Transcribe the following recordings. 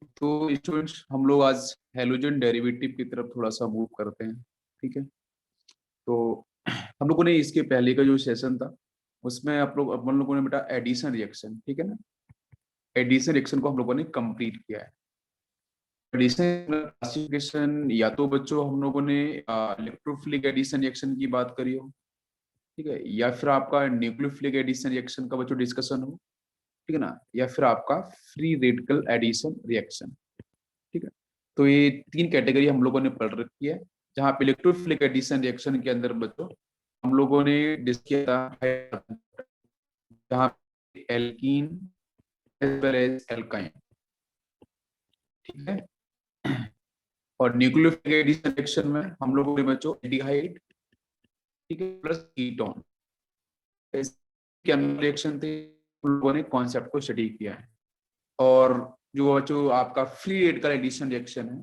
तो स्टूडेंट्स, हम लोग आज हेलोजन डेरिवेटिव की तरफ थोड़ा सा मूव करते हैं। ठीक है। तो हम लोगों ने इसके पहले का जो सेशन था उसमें अपन लोगों ने बेटा एडिशन रिएक्शन, ठीक है ना, एडिशन रिएक्शन को हम लोगों ने कंप्लीट किया है। एडिशन क्लासिफिकेशन या तो बच्चों हम लोगों ने इलेक्ट्रोफिलिक एडिशन रिएक्शन की बात करी हो, ठीक है, या फिर आपका न्यूक्लियोफिलिक एडिशन रिएक्शन का बच्चों डिस्कशन हो, ठीक है ना, या फिर आपका फ्री रेडिकल एडिशन रिएक्शन। ठीक है। तो ये तीन कैटेगरी हम लोगों ने पढ़ रखी है, जहाँ पे इलेक्ट्रोफिलिक एडिशन रिएक्शन के अंदर बच्चों हम लोगों ने डिस्कस किया था जहाँ पे alkene as well as alkyne, ठीक है। और न्यूक्लियोफिलिक एडिशन रिएक्शन में हम लोगों ने बच्चों एल्डिहाइड, ठीक है, प्लस कीटोन के अंदर रिएक्शन थे, हम लोगों ने कॉन्सेप्ट को स्टडी किया है। और जो बच्चों आपका फ्री रेडिकल एडिशन रिएक्शन है,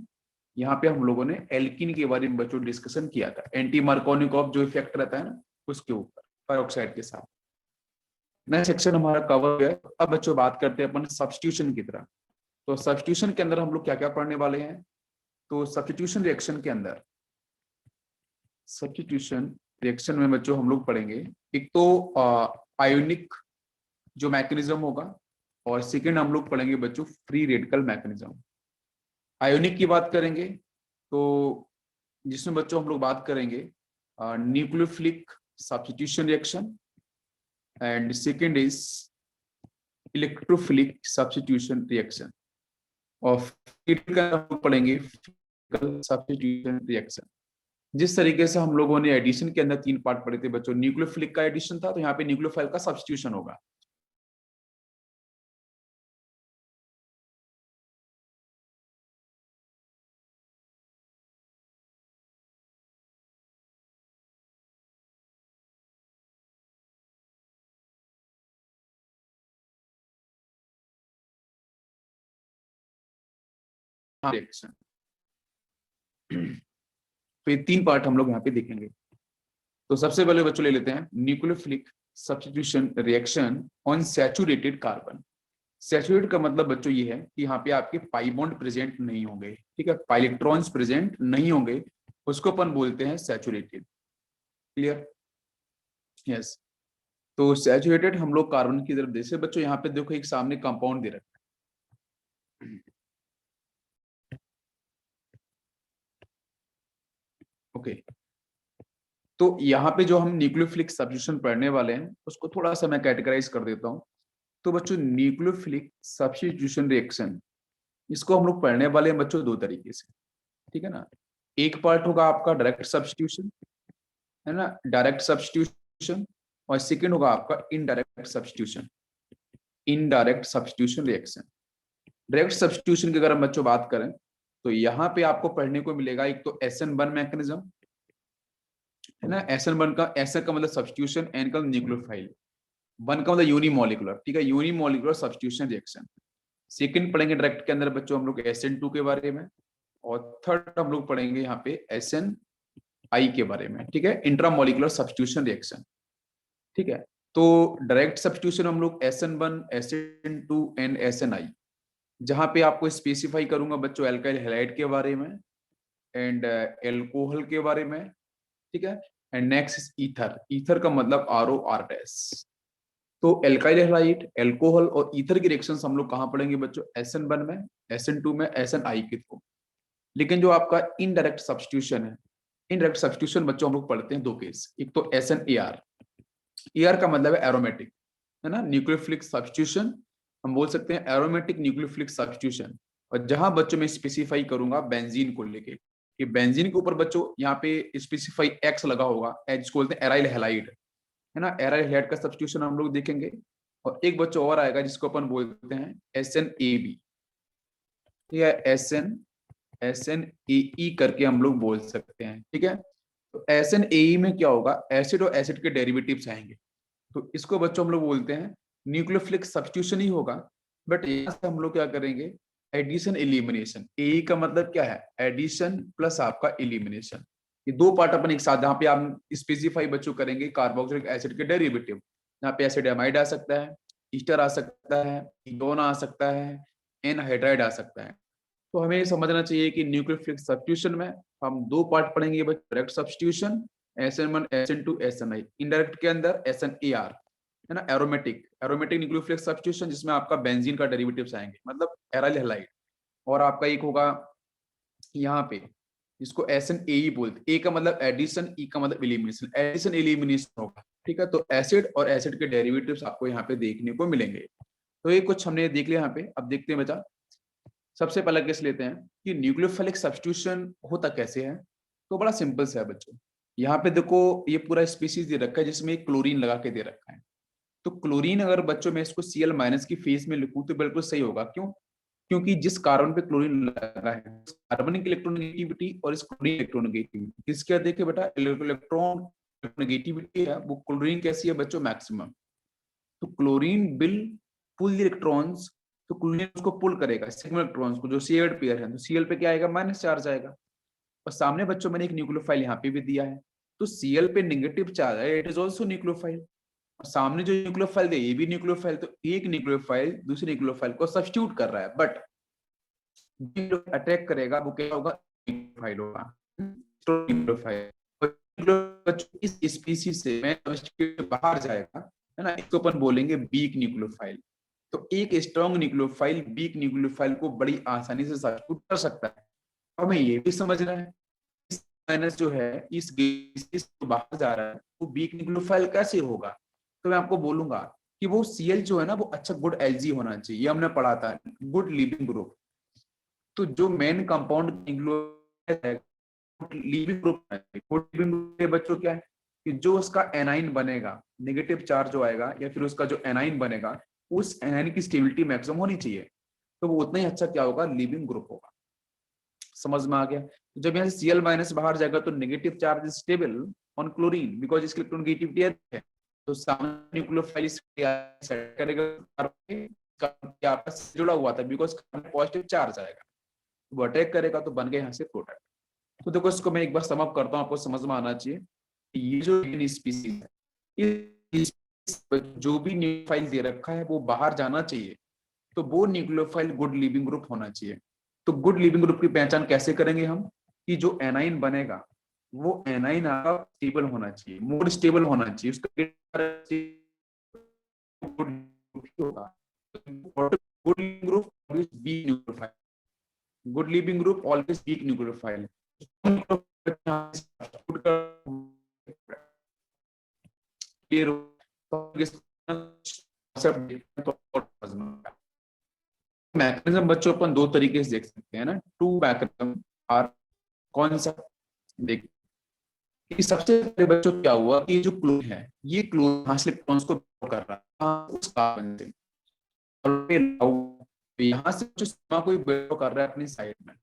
यहाँ पे हम लोगों ने एल्कीन के बारे में बच्चों डिस्कशन किया था, एंटी मार्कोनिकॉफ जो इफेक्ट रहता है ना उसके ऊपर पेरोक्साइड के साथ। नेक्स्ट सेक्शन हमारा कवर है। अब बच्चों बात करते हैं अपन सब्स्टिट्यूशन की तरह। तो सब्स्टिट्यूशन के अंदर हम लोग क्या क्या पढ़ने वाले हैं? तो सब्स्टिट्यूशन रिएक्शन के अंदर, सब्स्टिट्यूशन रिएक्शन में बच्चों हम लोग पढ़ेंगे एक तो आयोनिक जो मैकेनिज्म होगा, और सेकेंड हम लोग पढ़ेंगे बच्चों फ्री रेडिकल मैकेनिज्म। आयोनिक की बात करेंगे तो जिसमें बच्चों हम लोग बात करेंगे nucleophilic substitution reaction, and second is electrophilic substitution reaction. और हम लोग पढ़ेंगे सब्स्टिट्यूशन रिएक्शन। जिस तरीके से हम लोगों ने एडिशन के अंदर तीन पार्ट पढ़े थे बच्चों, न्यूक्लियोफिलिक का एडिशन था, तो यहाँ पे न्यूक्लियोफाइल का सब्स्टिट्यूशन होगा। रिएक्शन तो ये तीन पार्ट हम लोग यहाँ पे देखेंगे। तो सबसे पहले बच्चों ले लेते हैं nucleophilic substitution reaction on saturated carbon. Saturate का मतलब बच्चों ये है कि यहाँ पे आपके पाई बॉन्ड प्रेजेंट नहीं होंगे, ठीक है, पाई इलेक्ट्रॉन्स प्रेजेंट नहीं होंगे, उसको अपन बोलते हैं सैचुरेटेड। क्लियर? यस। तो सैचुरेटेड हम लोग कार्बन की तरफ, जैसे बच्चों यहाँ पे देखो एक सामने कंपाउंड दे रखा है, ओके। तो यहाँ पे जो हम न्यूक्लियोफिलिक सब्स्टिट्यूशन पढ़ने वाले हैं उसको थोड़ा सा मैं कैटेगराइज कर देता हूँ। तो बच्चों न्यूक्लियोफिलिक सब्स्टिट्यूशन रिएक्शन, इसको हम लोग पढ़ने वाले हैं बच्चों दो तरीके से, ठीक है ना। एक पार्ट होगा आपका डायरेक्ट सब्स्टिट्यूशन, है ना, डायरेक्ट सब्स्टिट्यूशन। और सेकेंड होगा आपका indirect substitution, indirect substitution reaction. Direct substitution की अगर हम बच्चों बात करें तो यहाँ पे आपको पढ़ने को मिलेगा एक तो SN1 मैकेनिज्म, है ना। SN1 का, SN का मतलब सब्स्टिट्यूशन, N का न्यूक्लियोफाइल, वन का मतलब यूनिमोलिकुलर, ठीक है, यूनिमोलिकुलर सब्स्टिट्यूशन रिएक्शन। सेकंड पढ़ेंगे डायरेक्ट के अंदर बच्चों हम लोग SN2 के बारे में, और थर्ड हम लोग पढ़ेंगे यहाँ पे SNI के बारे में, ठीक है, इंट्रामोलिकुलर सब्स्टिट्यूशन रिएक्शन। ठीक है। तो डायरेक्ट सब्स्टिट्यूशन हम लोग SN1, SN2 एंड SNI, जहां पे आपको स्पेसिफाई करूंगा बच्चों एल्काइल हैलाइड के बारे में एंड एल्कोहल के बारे में, ठीक है। एंड नेक्स्ट ईथर, ईथर का मतलब RO R डैश। तो एल्काइल हैलाइड, एल्कोहल और ईथर की रिएक्शंस हम लोग कहाँ पढ़ेंगे बच्चों? SN1 में, SN2 में, SNI के थ्रू। लेकिन जो आपका इनडायरेक्ट सब्स्टिट्यूशन है, इनडायरेक्ट सब्स्टिट्यूशन बच्चों हम लोग पढ़ते हैं दो केस, एक तो SNAR, AR का मतलब है एरोमेटिक, है ना, न्यूक्लियोफिलिक सब्स्टिट्यूशन, हम बोल सकते हैं एरोमेटिक न्यूक्लियोफिलिक सब्स्टिट्यूशन। और जहां बच्चों में स्पेसिफाई करूंगा बेंजीन को लेके, कि बेंजीन के ऊपर बच्चों यहाँ पे स्पेसिफाई X लगा होगा, जिसको बोलते हैं एराइल हैलाइड, है ना, एराइल हैलाइड का सब्स्टिट्यूशन हम लोग देखेंगे। और एक बच्चों और आएगा जिसको अपन बोलते हैं SNAB, ठीक है, SNAE करके हम लोग बोल सकते हैं, ठीक है। तो SNAE में क्या होगा? एसिड और एसिड के डेरिवेटिव्स आएंगे, तो इसको बच्चों हम लोग बोलते हैं न्यूक्लियोफिलिक सब्स्टिट्यूशन ही होगा। बट यहाँ से हम लोग क्या करेंगे? Addition elimination. ए का मतलब क्या है? एडिशन प्लस आपका एलिमिनेशन। ये दो पार्ट अपन एक साथ, जहाँ पे आप स्पेसिफाई बच्चों करेंगे कार्बोक्सिलिक एसिड के डेरिवेटिव, यहाँ पे एसिड एमाइड आ सकता है, ईस्टर आ सकता है, कीटोन आ सकता है, एनहाइड्राइड आ सकता है। तो हमें ये समझना चाहिए कि न्यूक्लियोफिलिक सब्स्टिट्यूशन में हम दो पार्ट पढ़ेंगे, direct substitution SN1 SN2 SNI, indirect के अंदर SNAR, है ना, एरोमेटिक एरोमेटिक न्यूक्लियोफिलिक सब्स्टिट्यूशन, जिसमें आपका बेंजीन का डेरिवेटिव्स आएंगे, मतलब एराइल हैलाइड। और आपका एक होगा यहाँ पे, जिसको SNAE बोलते, ए का मतलब एडिशन, ई का मतलब एलिमिनेशन, एडिशन एलिमिनेशन होगा, ठीक है। तो एसिड और एसिड के डेरिवेटिव्स आपको यहाँ पे देखने को मिलेंगे। तो ये कुछ हमने देख लिया यहाँ पे। अब देखते हैं बेटा, सबसे पहला केस लेते हैं कि न्यूक्लियोफिलिक सब्स्टिट्यूशन होता कैसे है। तो बड़ा सिंपल सा है बच्चों। यहाँ पे देखो, ये पूरा स्पीशीज दे रखा है जिसमें क्लोरीन लगा के दे रखा है। तो क्लोरीन अगर बच्चों में इसको Cl माइनस की फेज में लिखूं तो बिल्कुल सही होगा। क्यों? क्योंकि जिस कार्बन पे क्लोरीन लगा है, कार्बनिक इलेक्ट्रोनेगेटिविटी और इस क्लोरीन इलेक्ट्रोनेगेटिविटी किसके देखिए बेटा, इलेक्ट्रॉन नेगेटिविटी है वो क्लोरीन कैसी है बच्चों, मैक्सिमम। तो क्लोरीन विल पुल इलेक्ट्रॉन्स, तो क्लोरीन उसको पुल करेगा सिग्मा इलेक्ट्रॉन्स को, जो Cl पेयर है, तो Cl पे क्या आएगा, माइनस चार्ज आएगा। और सामने बच्चों मैंने एक न्यूक्लियोफाइल यहाँ पे भी दिया है, तो Cl पे नेगेटिव चार्ज है, इट इज ऑल्सो न्यूक्लियोफाइल। और सामने जो न्यूक्लियोफाइल दे, ये भी न्यूक्लियोफाइल। तो एक न्यूक्लियोफाइल दूसरे न्यूक्लियोफाइल को सब्स्टिट्यूट कर रहा है, बट जो अटैक करेगा वो क्या होगा, न्यूक्लियोफाइल होगा, न्यूक्लियोफाइल। इस स्पीसीज से मैं बाहर जाएगा, है ना, इसको अपन बोलेंगे वीक न्यूक्लियोफाइल। तो एक स्ट्रॉन्ग न्यूक्लियोफाइल वीक न्यूक्लियोफाइल को बड़ी आसानी से सब्स्टिट्यूट कर सकता है। हमें ये भी समझना है, इस माइनस जो है इस गैस बाहर जा रहा है, वो वीक न्यूक्लियोफाइल कैसे होगा। तो मैं आपको बोलूंगा कि वो Cl जो है ना, वो अच्छा गुड Lg होना चाहिए, ये हमने पढ़ा था, गुड लीविंग ग्रुप। तो जो मेन कंपाउंड लीविंग ग्रुप है, गुड लीविंग ग्रुप के बच्चों क्या है कि जो उसका एनाइन बनेगा, नेगेटिव चार्ज जो आएगा या फिर उसका जो एनाइन बनेगा, उस एनाइन की स्टेबिलिटी मैक्सिमम होनी चाहिए। तो वो उतना ही अच्छा क्या होगा, लिविंग ग्रुप होगा। समझ में आ गया? तो जब यहाँ से Cl माइनस बाहर जाएगा तो negative charge is stable on chlorine because इसकी इलेक्ट्रोनेगेटिविटी है। तो सामने न्यूक्लियोफाइल सेट करेगा, आपस से जुड़ा हुआ था बिकॉज पॉजिटिव चार्ज आएगा, वो अटैक करेगा, तो बन गए यहाँ से प्रोडक्ट। तो देखो इसको मैं एक बार सम अप करता हूँ, आपको समझ में आना चाहिए। ये जो स्पीसीज है, जो भी न्यूक्लियोफाइल दे रखा है वो बाहर जाना चाहिए, तो वो न्यूक्लियोफाइल गुड लिविंग ग्रुप होना चाहिए। तो गुड लिविंग ग्रुप की पहचान कैसे करेंगे हम, कि जो एनाइन बनेगा वो एनाइन आपका स्टेबल होना चाहिए, मोर स्टेबल होना चाहिए, उसका होगा। Good leaving group always be nucleophile, good leaving group always weak nucleophile. Mechanism बच्चों अपन दो तरीके से देख सकते हैं ना, टू मैकेनिज्म आर। कौन सा? देख, सबसे पहले बच्चों क्या हुआ कि जो क्लोरीन है, ये क्लोरीन यहाँ से इलेक्ट्रॉन्स को कर रहा है उस कार्बन से, और यहाँ से जो सिग्मा को विड्रॉ कर रहा है अपनी साइड में,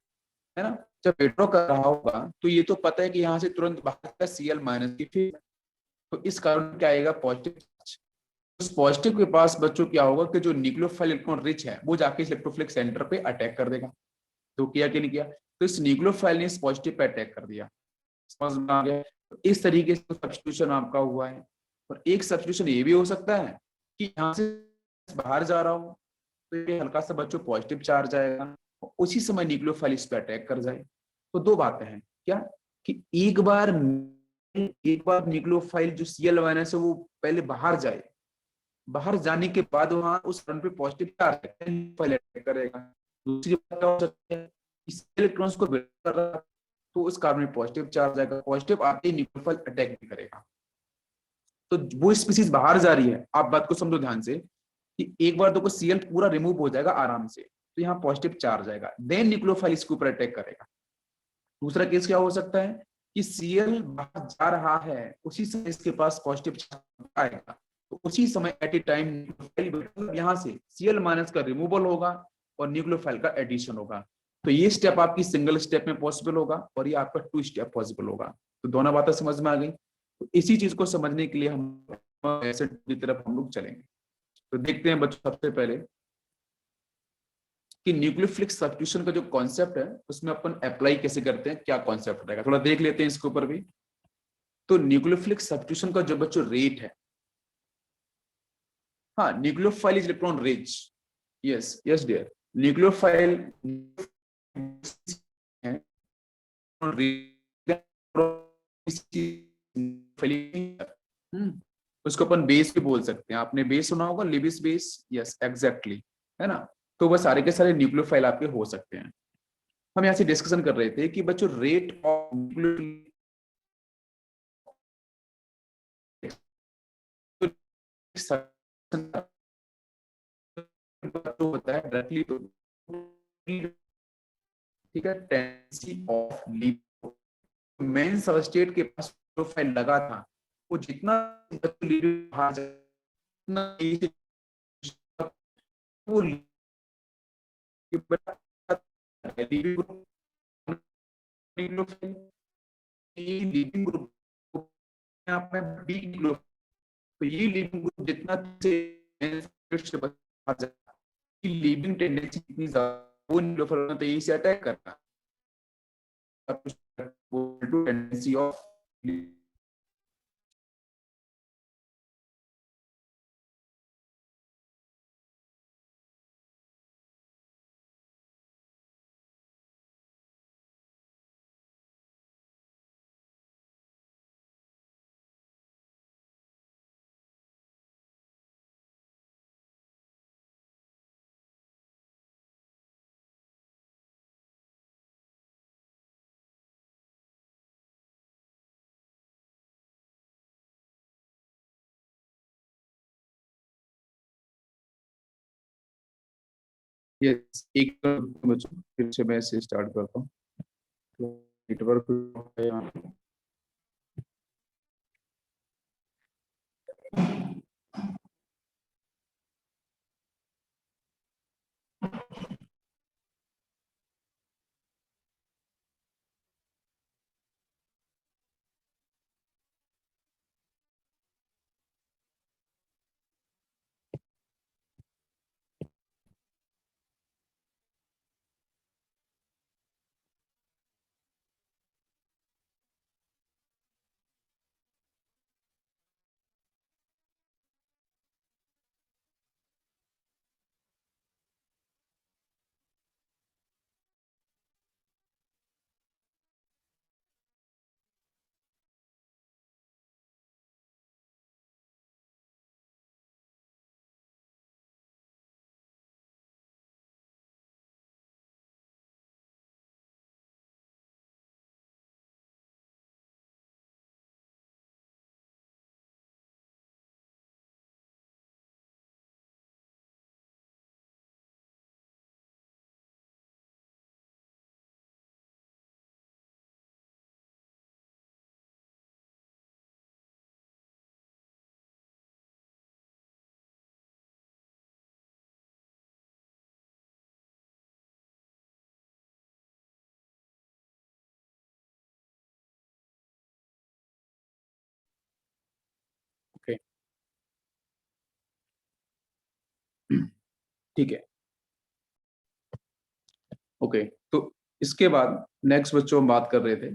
है ना। जब विड्रॉ कर रहा होगा तो ये तो पता है कि यहाँ से तुरंत बाहर का Cl माइनस की फिर, तो इस कारण क्या आएगा, पॉजिटिव चार्ज। उस पॉजिटिव के पास बच्चों क्या होगा कि जो न्यूक्लियोफाइल इलेक्ट्रॉन रिच है वो जाके इस इलेक्ट्रोफिलिक सेंटर पे अटैक कर देगा। तो किया कि नहीं किया, तो इस न्यूक्लियोफाइल ने इस पॉजिटिव पे अटैक कर दिया। समझ में आ गया? तो इस तरीके से सब्स्टिट्यूशन आपका हुआ है। और एक सब्स्टिट्यूशन ये भी हो सकता है कि यहाँ से बाहर जा रहा हो तो ये हल्का सा बच्चों पॉजिटिव चार्ज आएगा, उसी समय न्यूक्लियोफाइल इस पे अटैक कर जाए। तो दो बातें हैं, क्या कि एक बार न्यूक्लियोफाइल जो Cl माइनस है वो पहले बाहर जाए, बाहर जाने के बाद वहां उस रन पे पॉजिटिव चार्ज अटैक करेगा। दूसरी बात क्या हो सकती है, इस इलेक्ट्रॉन्स को कर रहा है तो उस कार्बन में पॉजिटिव चार्ज आएगा, पॉजिटिव आते ही न्यूक्लियोफाइल अटैक भी करेगा। तो वो स्पीसीज बाहर जा रही है, आप बात को समझो ध्यान से कि एक बार तो Cl पूरा रिमूव हो जाएगा आराम से, तो यहाँ पॉजिटिव चार्ज आएगा, देन न्यूक्लियोफाइल इसके ऊपर अटैक करेगा। दूसरा केस क्या हो सकता है कि Cl बाहर जा रहा है, उसी समय इसके पास पॉजिटिव चार्ज आएगा, तो उसी समय एट ए टाइम यहाँ से Cl माइनस का रिमूवल होगा और न्यूक्लियोफाइल का एडिशन होगा। तो ये स्टेप आपकी सिंगल स्टेप में पॉसिबल होगा और ये आपका टू स्टेप पॉसिबल होगा। तो दोनों बातें समझ में आ गई। तो इसी चीज को समझने के लिए हम एसिड की तरफ हम लोग चलेंगे। तो देखते हैं बच्चों, सबसे पहले कि न्यूक्लियोफिलिक सब्स्टिट्यूशन का जो कॉन्सेप्ट है उसमें अपन अप्लाई कैसे करते हैं, क्या कॉन्सेप्ट रहेगा, थोड़ा देख लेते हैं इसके ऊपर भी। तो न्यूक्लियोफिलिक सब्स्टिट्यूशन का जो बच्चों रेट है, हाँ, nucleophile is electron rich, yes yes dear, nucleophile उसको अपन बेस भी बोल सकते हैं। आपने बेस सुना होगा, लिबिस बेस, यस एग्जैक्टली, है ना। तो वह सारे के सारे न्यूक्लियोफाइल आपके हो सकते हैं। हम यहाँ से डिस्कशन कर रहे थे कि बच्चों रेट ऑफ होता है डायरेक्टली, तो ठीक है, टेंडेंसी ऑफ मेन सबस्ट्रेट के पास प्रोफाइल लगा था, वो जितना वो लिविंग ग्रुप बी ग्रुप, तो ये लिविंग ग्रुप जितना लिविंग टेंडेंसी कितनी ज्यादा, वो न्यूक्लियोफाइल तो यही से अटैक करता है टेंडेंसी ऑफ। यस, एक बच्चों फिर से मैं से स्टार्ट करता हूँ। नेटवर्क ओके, ठीक है। ओके, तो इसके बाद नेक्स्ट बच्चों हम बात कर रहे थे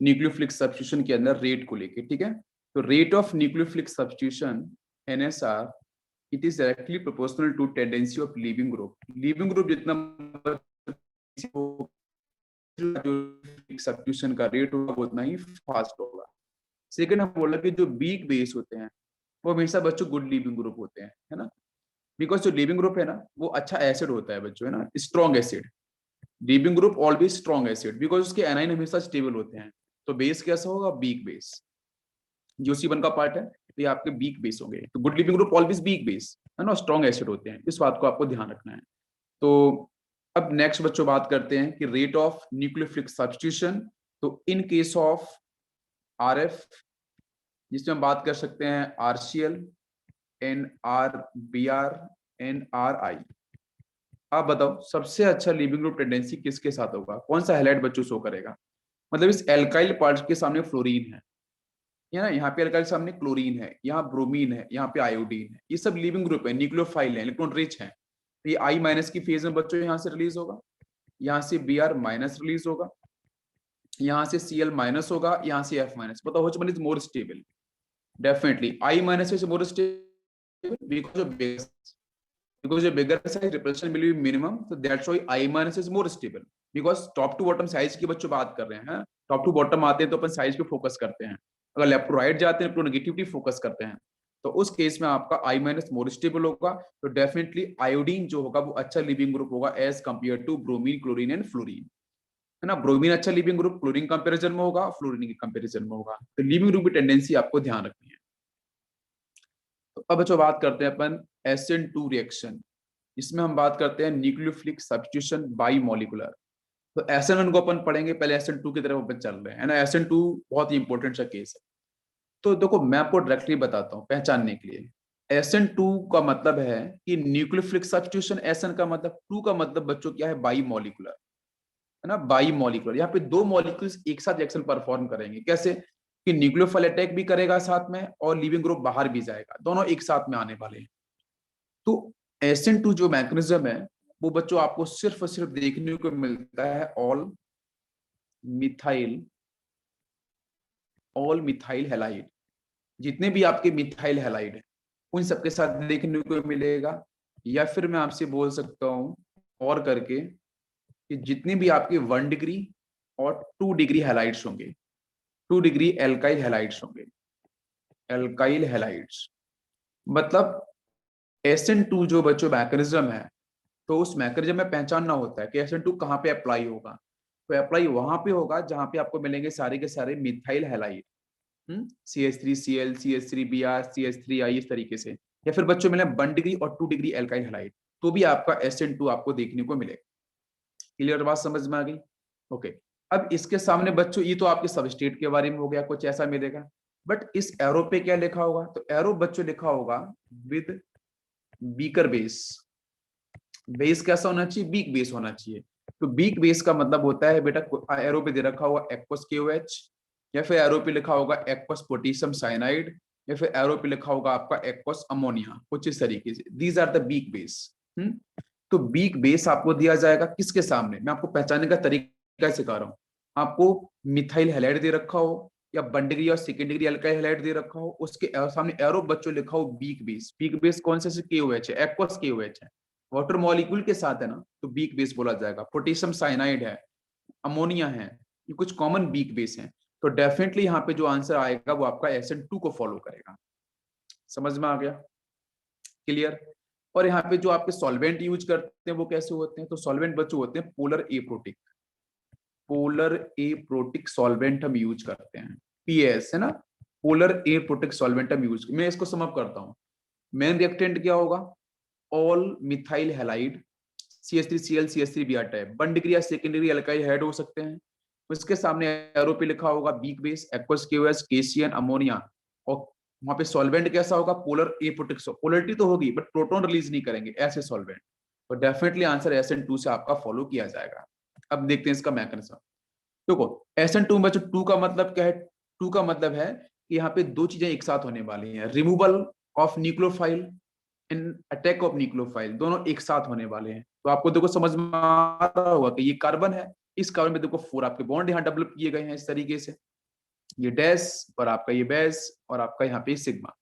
न्यूक्लियोफिलिक सब्स्टिट्यूशन के अंदर रेट को लेके, ठीक है। तो rate of nucleophilic substitution NSR, it is directly proportional to tendency of leaving group. Leaving group जितना सब्स्टिट्यूशन का रेट होगा वो उतना ही फास्ट होगा। सेकंड हम बोला कि जो वीक बेस होते हैं वो हमेशा बच्चों गुड लिविंग ग्रुप होते हैं, है ना। बिकॉज जो लिविंग ग्रुप है ना वो अच्छा एसिड होता है बच्चों, है ना, strong acid. Leaving group always strong acid because उसके एनाइन हमेशा स्टेबल होते हैं। तो बेस कैसा होगा, वीक बेस। जो C1 का पार्ट है तो ये आपके वीक बेस होंगे। तो good leaving group always weak base, है ना, स्ट्रॉन्ग एसिड होते हैं। इस बात को आपको ध्यान रखना है। तो अब नेक्स्ट बच्चों बात करते हैं कि रेट ऑफ न्यूक्लियोफिलिक सब्स्टिट्यूशन। तो इन केस ऑफ RF, जिसमें हम बात कर सकते हैं RCl, NR, Br, NRI। आप बताओ सबसे अच्छा लिविंग ग्रुप टेंडेंसी किसके साथ होगा, कौन सा हैलाइड बच्चों शो करेगा। मतलब इस एल्काइल पार्ट के सामने फ्लोरीन है, ना, यहाँ पे एल्काइल सामने क्लोरीन है, यहाँ ब्रोमीन है, यहाँ पे आयोडीन है। ये सब लिविंग ग्रुप है, न्यूक्लियोफाइल है, इलेक्ट्रॉन रिच है। तो ये I माइनस की फेज में बच्चों यहाँ से रिलीज होगा, यहाँ से Br माइनस रिलीज होगा, यहाँ से Cl माइनस होगा, यहाँ से F माइनस। बताओ which one is more stable. Definitely I minus is more stable because of base, because a bigger size repulsion will be minimum, so that's why I minus is more stable, because top to bottom size की बच्चों बात कर रहे हैं, top to bottom आते हैं तो अपन size पे फोकस करते हैं, अगर लेफ्ट टू राइट जाते हैं तो नेगेटिविटी फोकस करते हैं, तो उस केस में आपका I माइनस मोर स्टेबल होगा, तो डेफिनेटली आयोडीन जो होगा वो अच्छा लिविंग ग्रुप होगा as compare to bromine, chlorine and fluorine, है ना। ब्रोमीन अच्छा लिविंग ग्रुप क्लोरीन कंपेरिजन में होगा, फ्लोरीन के कंपेरिजन में होगा, तो लिविंग ग्रुप की टेंडेंसी आपको ध्यान रखनी है। तो अब जो बात करते हैं अपन SN2 रिएक्शन, इसमें हम बात करते हैं न्यूक्लियोफिलिक सब्स्टिट्यूशन बाई मॉलिकुलर। तो SN1 को अपन पढ़ेंगे, पहले SN2 की तरफ अपन चल रहे हैं, है ना। SN2 बहुत ही इंपॉर्टेंट सा केस है। तो देखो मैं आपको डायरेक्टली बताता हूँ पहचानने के लिए। SN2 का मतलब है कि न्यूक्लियोफिलिक सब्स्टिट्यूशन, SN का मतलब, 2 का मतलब बच्चों क्या है, बाई मॉलिकुलर, है ना। बाई मॉलिकुलर, यहाँ पे दो मॉलिक्यूल्स एक साथ रिएक्शन परफॉर्म करेंगे, कैसे कि न्यूक्लियोफाइल अटैक भी करेगा साथ में और लिविंग ग्रुप बाहर भी जाएगा, दोनों एक साथ में आने वाले हैं। तो SN2 जो मैकेनिज्म है वो बच्चों आपको सिर्फ और सिर्फ देखने को मिलता है ऑल मिथाइल हैलाइड, जितने भी आपके मिथाइल हैलाइड है उन सबके साथ देखने को मिलेगा। या फिर मैं आपसे बोल सकता हूं और करके कि जितने भी आपके 1 डिग्री और 2 डिग्री हैलाइड्स होंगे, 2 डिग्री एल्काइल हैलाइड्स होंगे, एल्काइल हैलाइड्स, मतलब SN2 जो बच्चों मैकेनिज्म है, तो उस मैकेनिज्म में पहचानना होता है कि SN2 कहाँ पे अप्लाई होगा। तो अप्लाई वहां पे होगा जहां पे आपको मिलेंगे सारे के सारे methyl halide, CH3Cl, CH3Br, CH3I, इस तरीके से। या फिर बच्चों मिले 1 डिग्री और 2 डिग्री एल्काइल हैलाइड, तो भी आपका SN2 आपको देखने को मिलेगा। क्लियर बात समझ में आ गई? ओके। अब इसके सामने बच्चों, ये तो आपके सबस्ट्रेट के बारे में हो गया, कुछ ऐसा मिलेगा। बट इस एरो पे क्या लिखा होगा, तो एरो बच्चों लिखा होगा विद बीकर बेस। बेस कैसा होना चाहिए, बीक बेस होना चाहिए। तो बीक बेस का मतलब होता है बेटा, एरो पे दे रखा होगा एक्वस KOH, या फिर एरो पे लिखा होगा एक्वस पोटेशियम साइनाइड, या फिर एरो पे लिखा होगा आपका एक्वस अमोनिया, कुछ इस तरीके से। These are the weak base. तो बीक बेस आपको दिया जाएगा किसके सामने, मैं आपको पहचानने का तरीका सिखा रहा हूँ। आपको मिथाइल हैलाइड दे रखा हो या 1 डिग्री और 2 डिग्री अल्काइल हैलाइड दे रखा हो, उसके सामने एरो बच्चों लिखा हो बीक बेस। बीक बेस कौन से KOH है, एक्वस KOH है, वाटर मॉलिक्यूल के साथ है ना, तो बीक बेस बोला जाएगा। पोटेशियम साइनाइड है, अमोनिया है, ये कुछ कॉमन बीक बेस हैं। तो डेफिनेटली यहाँ पे जो आंसर आएगा वो आपका SN2 को फॉलो करेगा। समझ में आ गया? क्लियर? और यहाँ पे जो आपके सॉल्वेंट यूज करते हैं वो कैसे होते हैं, तो सॉल्वेंट बच्चों होते हैं polar aprotic, polar aprotic solvent हम यूज करते हैं, PS, है ना। पोलर एप्रोटिक सॉल्वेंट हम यूज, मैं इसको सम अप करता हूँ। मेन रिएक्टेंट क्या होगा, all methyl halide, CH3Cl, CH3Br type, 1 degree या 2 डिग्री अल्काइल हैलाइड हो सकते हैं। उसके सामने एरो पे लिखा होगा weak base, aqueous KOH, KCN, ammonia, और वहां पे सॉल्वेंट कैसा होगा, पोलर एप्रोटिक। पोलरिटी तो होगी बट प्रोटॉन रिलीज नहीं करेंगे ऐसे सॉल्वेंट। तो डेफिनेटली आंसर SN2 से आपका फॉलो किया जाएगा। अब देखते हैं इसका मैकेनिज्म। देखो SN2 में 2 का मतलब क्या है, 2 का मतलब है कि यहाँ पे दो चीजें एक साथ होने वाली हैं, removal of nucleophile and attack of nucleophile, दोनों एक साथ होने वाले हैं। तो आपको देखो समझ में आ रहा होगा कि ये कार्बन है, इस कार्बन में देखो 4 आपके बॉन्ड यहाँ डेवलप किए गए हैं इस तरीके से, ये डैश और आपका ये बेस और आपका यहाँ पे सिग्मा।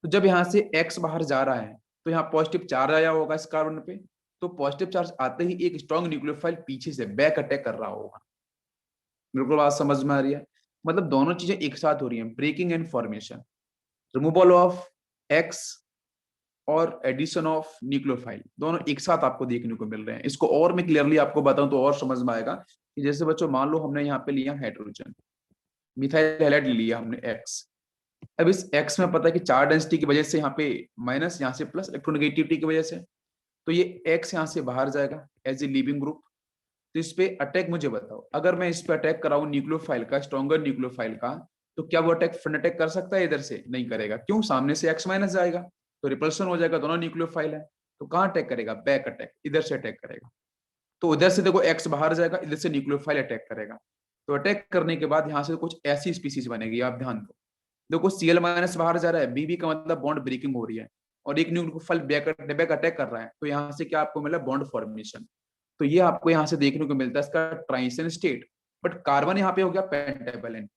तो जब यहाँ से X बाहर जा रहा है तो यहाँ पॉजिटिव चार्ज आया होगा इस कार्बन पे, तो पॉजिटिव चार्ज आते ही एक स्ट्रॉन्ग न्यूक्लियोफाइल पीछे से बैक अटैक कर रहा होगा। बिल्कुल बात समझ में आ रही है? मतलब दोनों चीजें एक साथ हो रही हैं, breaking and formation, removal of X और एडिशन ऑफ न्यूक्लियोफाइल, दोनों एक साथ आपको देखने को मिल रहे हैं। इसको और मैं क्लियरली आपको बताऊं तो और समझ में आएगा कि जैसे बच्चों मान लो हमने यहाँ पे लिया हाइड्रोजन, मिथाइल हैलाइड लिया हमने X। अब इस X में पता है कि चार्ज डेंसिटी की वजह से यहाँ पे माइनस, यहाँ से प्लस, इलेक्ट्रोनेगेटिविटी की वजह से, तो ये X यहाँ से बाहर जाएगा एज ए लिविंग ग्रुप। तो इस पे अटैक मुझे बताओ, अगर मैं इस पे अटैक कराऊं न्यूक्लियोफाइल का, स्ट्रॉन्गर न्यूक्लियोफाइल का, तो क्या वो अटैक फ्रंट अटैक कर सकता है? इधर से नहीं करेगा, क्यों? सामने से X माइनस जाएगा तो रिपल्सन हो जाएगा, दोनों न्यूक्लियोफाइल है। तो कहाँ अटैक करेगा? बैक अटैक, इधर से अटैक करेगा। तो उधर से देखो X बाहर जाएगा, इधर से न्यूक्लियोफाइल अटैक करेगा। तो अटैक करने के बाद यहाँ से कुछ ऐसी स्पीसीज बनेगी, आप ध्यान दो। देखो Cl माइनस बाहर जा रहा है, BB का मतलब बॉन्ड ब्रेकिंग हो रही है, और एक न्यूक्लियोफाइल बैक अटैक कर रहा है, तो यहाँ से क्या आपको मिला? Bond formation. तो ये आपको यहाँ से देखने को मिलता है इसका ट्रांजिशन स्टेट। बट कार्बन यहाँ पे हो गया पेंटावैलेंट,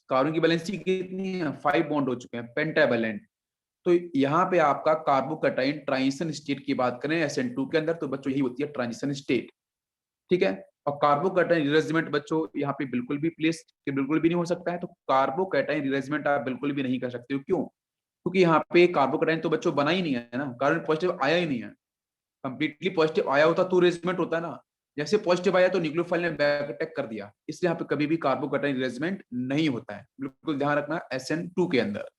कार्बन की वैलेंसी कितनी है? 5 बॉन्ड हो चुके हैं, पेंटावैलेंट। तो यहाँ पे आपका कार्बोकैटायन ट्रांजिशन स्टेट की बात करें SN2 के अंदर, तो बच्चों यही होती है ट्रांजिशन स्टेट, ठीक है। और कार्बोकैटायन रिअरेंजमेंट बच्चों यहाँ पे बिल्कुल भी प्लेस बिल्कुल भी नहीं हो सकता है, तो कार्बोकैटायन रिअरेंजमेंट आप बिल्कुल भी नहीं कर सकते हो। क्यों? क्योंकि यहाँ पे कार्बोकैटायन तो बच्चों बना ही नहीं है ना, कार्बन पॉजिटिव आया ही नहीं है। कंप्लीटली पॉजिटिव आया होता तो रिअरेंजमेंट होता है ना, जैसे पॉजिटिव आया तो न्यूक्लियोफाइल ने बैक अटैक कर दिया, इसलिए यहाँ पे कभी भी कार्बोकैटायन रिअरेंजमेंट नहीं होता है, बिल्कुल ध्यान रखना SN2 के अंदर।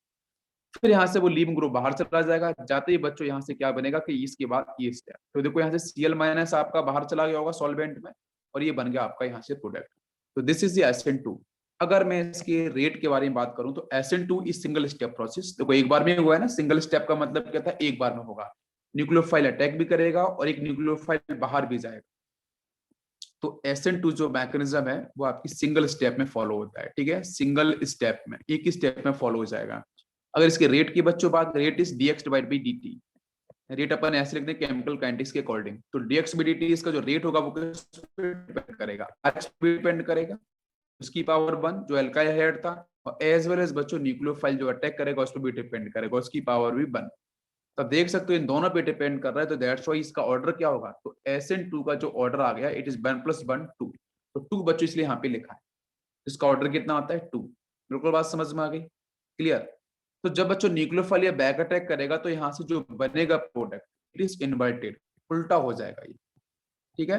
फिर यहाँ से वो लीविंग ग्रुप बाहर चला जाएगा, जाते ही बच्चों यहाँ से क्या बनेगा कि इसके बाद ये स्टेप, तो देखो यहाँ से Cl माइनस आपका बाहर चला गया होगा सॉल्वेंट में, और ये बन गया आपका यहाँ से प्रोडक्ट। तो दिस इज SN2। अगर मैं इसके रेट के बारे में बात करूं तो SN2 is single step process. देखो एक बार में हुआ है ना, सिंगल स्टेप का मतलब क्या था, एक बार में होगा, न्यूक्लियोफाइल अटैक भी करेगा और एक न्यूक्लियोफाइल बाहर भी जाएगा। तो SN2 जो मैकेनिज्म है वो आपकी सिंगल स्टेप में फॉलो होता है, ठीक है, सिंगल स्टेप में, एक ही स्टेप में फॉलो हो जाएगा। अगर इसके रेट की बच्चों बात, rate is dx divide by dt। Rate अपन ऐसे लिखते हैं केमिकल काइनेटिक्स के अकॉर्डिंग, तो dx बाई dt इसका जो रेट होगा वो किस पे डिपेंड करेगा, h पे डिपेंड करेगा, उसकी पावर 1 जो एल्काइल हेड था, और एज वेल एज बच्चों न्यूक्लियोफाइल जो अटैक करेगा उस पर भी डिपेंड करेगा, उसकी पावर भी 1। तो देख सकते हो इन दोनों पे डिपेंड कर रहा है, तो दैट्स व्हाई इसका ऑर्डर क्या होगा, तो SN2 का जो ऑर्डर आ गया इट इज 1 + 1 2, तो 2 बच्चों इसलिए यहाँ पे लिखा है, इसका ऑर्डर कितना आता है 2। बिल्कुल बात समझ में आ गई, क्लियर। तो जब बच्चों न्यूक्लियोफाइल या बैक अटैक करेगा तो यहाँ से जो बनेगा प्रोडक्ट इट इज इन्वर्टेड, उल्टा हो जाएगा ये, ठीक है।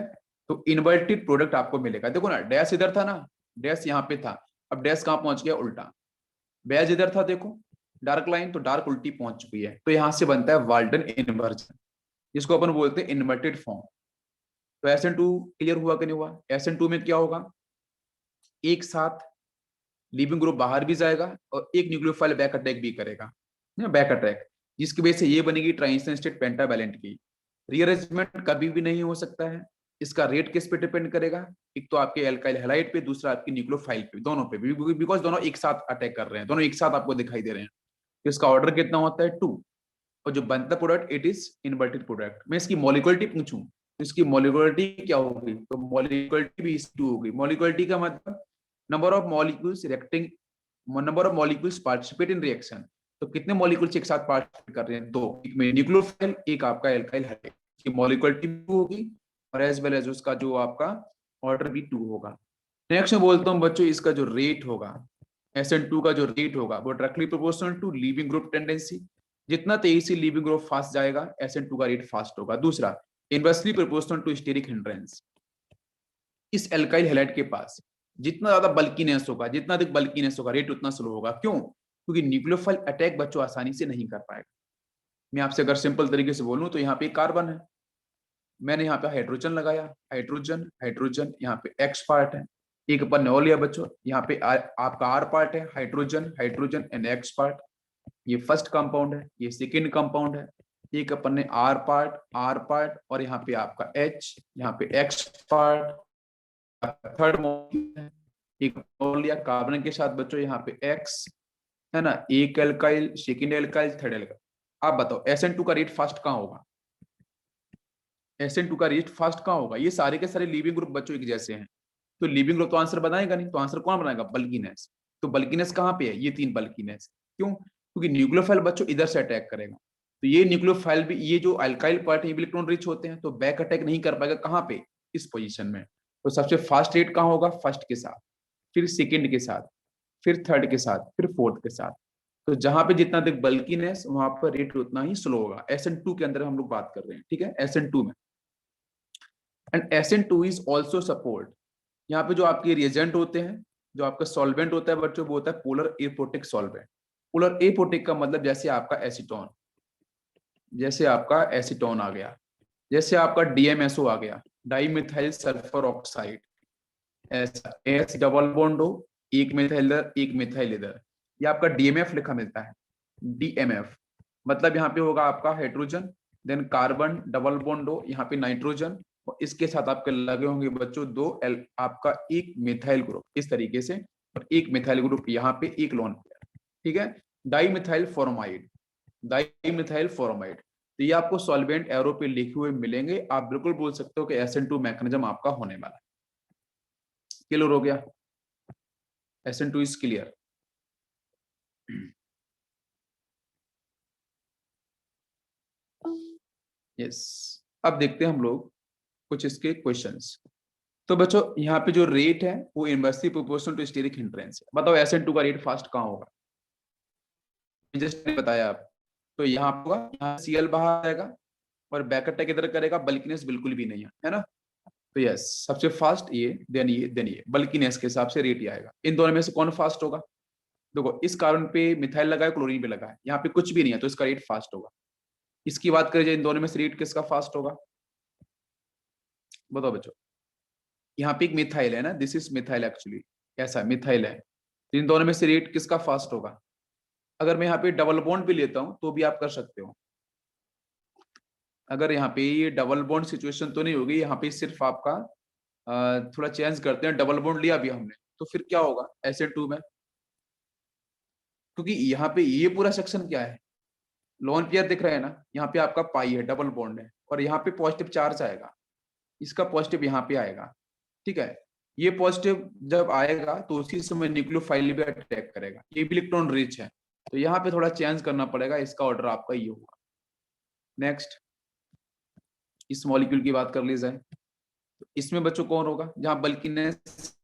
तो इन्वर्टेड प्रोडक्ट आपको मिलेगा। देखो ना डैश इधर था ना, डैश यहाँ पे था, अब डैश कहाँ पहुंच गया, उल्टा। बैज इधर था देखो, डार्क लाइन, तो डार्क उल्टी पहुंच चुकी है, तो यहाँ से बनता है वाल्टन इन्वर्जन, जिसको अपन बोलते हैं इन्वर्टेड फॉर्म। तो SN2 क्लियर हुआ कि नहीं हुआ? SN2 में क्या होगा, एक साथ लीविंग ग्रुप बाहर भी जाएगा और एक न्यूक्लियोफाइल बैक अटैक भी करेगा, बैक अटैक, जिसकी वजह से ये बनेगी ट्रांजिशन स्टेट पेंटावैलेंट की। रीअरेंजमेंट कभी भी नहीं हो सकता है। इसका रेट किस पे डिपेंड करेगा, एक तो आपके एल्काइल हैलाइड पे, दूसरा आपकी न्यूक्लियोफाइल पे, दोनों पे, बिकॉज दोनों एक साथ अटैक कर रहे हैं, दोनों एक साथ आपको दिखाई दे रहे हैं। तो इसका ऑर्डर कितना होता है 2, और जो बनता product it is inverted product. मैं इसकी मॉलिक्युलरिटी पूछूं तो इसकी मॉलिक्युलरिटी क्या होगी, तो मॉलिक्युलरिटी भी 2 होगी। मॉलिक्युलरिटी का मतलब number of molecules reacting, number of molecules participate in reaction. तो कितने मॉलिक्यूल्स एक साथ पार्टिसिपेट कर रहे हैं, 2, एक में न्यूक्लियोफाइल, एक आपका एल्काइल हैलाइड, की मॉलिक्युलरिटी 2 होगी, और एज वेल एज उसका जो आपका ऑर्डर भी 2 होगा। नेक्स्ट में बोलता हूँ बच्चों इसका जो रेट होगा, SN2 का जो रेट होगा वो directly proportional to leaving group tendency. जितना तेजी से लीविंग ग्रुप फास्ट जाएगा SN2 का रेट फास्ट होगा। दूसरा, inversely proportional to steric hindrance. इस एल्काइल हैलाइड के पास जितना ज्यादा बल्कीनेस होगा, जितना अधिक बल्कीनेस होगा, रेट उतना स्लो होगा। क्यों? क्योंकि न्यूक्लियोफाइल अटैक बच्चों आसानी से नहीं कर पाएगा। मैं आपसे अगर सिंपल तरीके से बोलूं तो यहाँ पे कार्बन है, मैंने यहाँ पे हाइड्रोजन लगाया, हाइड्रोजन हाइड्रोजन, यहाँ पे एक्स पार्ट है, एक अपन ने लिया बच्चों, यहाँ पे आपका आर पार्ट है, hydrogen hydrogen and x part, ये फर्स्ट कंपाउंड है, ये सेकेंड कंपाउंड है। एक अपन ने आर पार्ट और यहाँ पे आपका एच, यहाँ पे एक्स पार्ट, थर्ड मॉलिक्यूल है, एक लिया कार्बन के साथ बच्चों, यहाँ पे एक्स है ना, एक alkyl, second alkyl, third alkyl. आप बताओ SN2 का रेट फास्ट कहाँ होगा, SN2 का रेट फास्ट कहाँ होगा? ये सारे के सारे लिविंग ग्रुप बच्चों एक जैसे हैं, तो लिविंग ग्रुप तो आंसर बनाएगा नहीं, तो आंसर कौन बनाएगा, बल्कीनेस। तो बल्कीनेस कहाँ पे है, ये 3 बल्कीनेस। क्यों? क्योंकि न्यूक्लियोफाइल बच्चों इधर से अटैक करेगा, तो ये न्यूक्लियोफाइल भी, ये जो अल्काइल पार्ट है ये इलेक्ट्रॉन रिच होते हैं, तो बैक अटैक नहीं कर पाएगा, कहाँ पे, इस पोजीशन में। तो सबसे फास्ट रेट कहाँ होगा, फर्स्ट के साथ, फिर सेकेंड के साथ, फिर थर्ड के साथ, फिर फोर्थ के साथ। तो जहां पे जितना अधिक बल्कीनेस वहां पर रेट उतना ही स्लो होगा। SN2 के अंदर हम लोग बात कर रहे हैं, ठीक है, SN2 में। And SN2 is also support, यहाँ पे जो आपके रिएजेंट होते हैं, जो आपका सॉल्वेंट होता है बच्चों, वो होता है पोलर एपोटिक सॉल्वेंट। पोलर एपोटिक का मतलब जैसे आपका एसीटोन, जैसे आपका एसीटोन आ गया, जैसे आपका DMSO आ गया, डाई मिथाइल सल्फर ऑक्साइड, ऐसा एस डबल बॉन्ड हो, एक मिथाइल इधर एक मिथाइल इधर, ये आपका DMF लिखा मिलता है, DMF। मतलब यहाँ पे होगा आपका hydrogen, then carbon double bond हो, यहाँ पे नाइट्रोजन, और इसके साथ आपके लगे होंगे बच्चों आपका एक मिथाइल ग्रुप इस तरीके से, और एक मिथाइल ग्रुप यहाँ पे एक लोन पेयर, ठीक है, di methyl formamide, di methyl formamide. तो ये आपको सॉल्वेंट एरो पे लिखे हुए मिलेंगे, आप बिल्कुल बोल सकते हो कि SN2 मैकेनिज्म आपका होने वाला है। क्लियर हो गया, SN2 इज क्लियर। यस, अब देखते हैं हम लोग कुछ इसके क्वेश्चंस। तो बच्चों यहाँ पे जो रेट है वो inversely proportional to steric hindrance है। बताओ SN2 का रेट फास्ट कहाँ होगा? जस्ट बताया आप। तो यहाँ पे होगा, यहाँ CL बाहर आएगा और बैक अटैक इधर करेगा, बल्किनेस बिल्कुल भी नहीं है ना। तो यस, सबसे फास्ट ये, देन ये, देन ये, बल्किनेस के हिसाब से रेट ही आएगा। इन दोनों में से कौन फास्ट होगा? देखो इस कार्बन पे मिथाइल लगा है, क्लोरीन पे लगा है, यहाँ पे कुछ भी नहीं है तो इसका रेट फास्ट होगा। इसकी बात करें जाए इन दोनों में से रेट किसका फास्ट होगा? बताओ बच्चों। यहाँ पे एक मिथाइल है ना, दिस इज मिथाइल एक्चुअली, ऐसा मिथाइल है। तो इन दोनों में से रेट किसका फास्ट होगा? अगर मैं यहाँ पे डबल बॉन्ड भी लेता हूं तो भी आप कर सकते हो। अगर यहाँ पे ये डबल बॉन्ड सिचुएशन तो नहीं होगी, यहाँ पे सिर्फ आपका थोड़ा चेंज करते हैं, डबल बॉन्ड लिया भी हमने तो फिर क्या होगा SN2 में? क्योंकि यहाँ पे ये पूरा सेक्शन क्या है, लोन पेयर दिख रहा है ना, यहाँ पे आपका पाई है, डबल बॉन्ड है, और यहाँ पे पॉजिटिव चार्ज आएगा, इसका पॉजिटिव यहाँ पे आएगा। ठीक है, ये पॉजिटिव जब आएगा तो उसी समय न्यूक्लियोफाइल भी अटैक करेगा, ये भी इलेक्ट्रॉन रिच है, तो यहाँ पे थोड़ा चेंज करना पड़ेगा, इसका ऑर्डर आपका ये होगा। नेक्स्ट, इस मॉलिक्यूल की बात कर ली जाए तो इसमें बच्चों कौन होगा जहां बल्किनेस,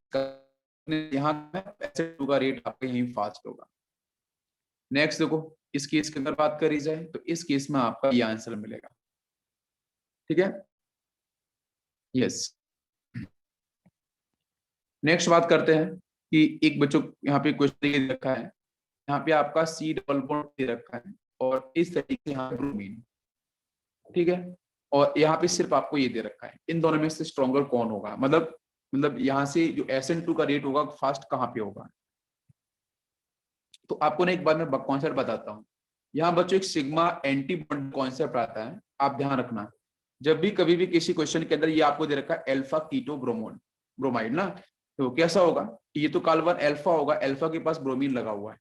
यहाँ SN2 का रेट आपका यही फास्ट होगा। नेक्स्ट देखो, इस केस की अगर बात करी जाए तो इस केस में आपका ये आंसर मिलेगा। ठीक है, यस। नेक्स्ट बात करते हैं कि एक बच्चों यहाँ पे क्वेश्चन ये रखा है, यहाँ पे आपका C डबल बॉन्ड दे रखा है और इस तरीके से यहाँ ब्रोमीन। ठीक है, और यहाँ पे सिर्फ आपको ये दे रखा है, इन दोनों में से स्ट्रॉन्गर कौन होगा, मतलब यहाँ से जो SN2 का रेट होगा फास्ट कहाँ पे होगा? तो आपको ना एक बार मैं कॉन्सेप्ट बताता हूँ। यहाँ बच्चों एक सिग्मा एंटी बॉन्ड कॉन्सेप्ट आता है, आप ध्यान रखना। जब भी कभी भी किसी क्वेश्चन के अंदर ये आपको दे रखा है अल्फा कीटो ब्रोमाइड ना, तो कैसा होगा? ये तो कार्बन अल्फा होगा, अल्फा के पास ब्रोमीन लगा हुआ है,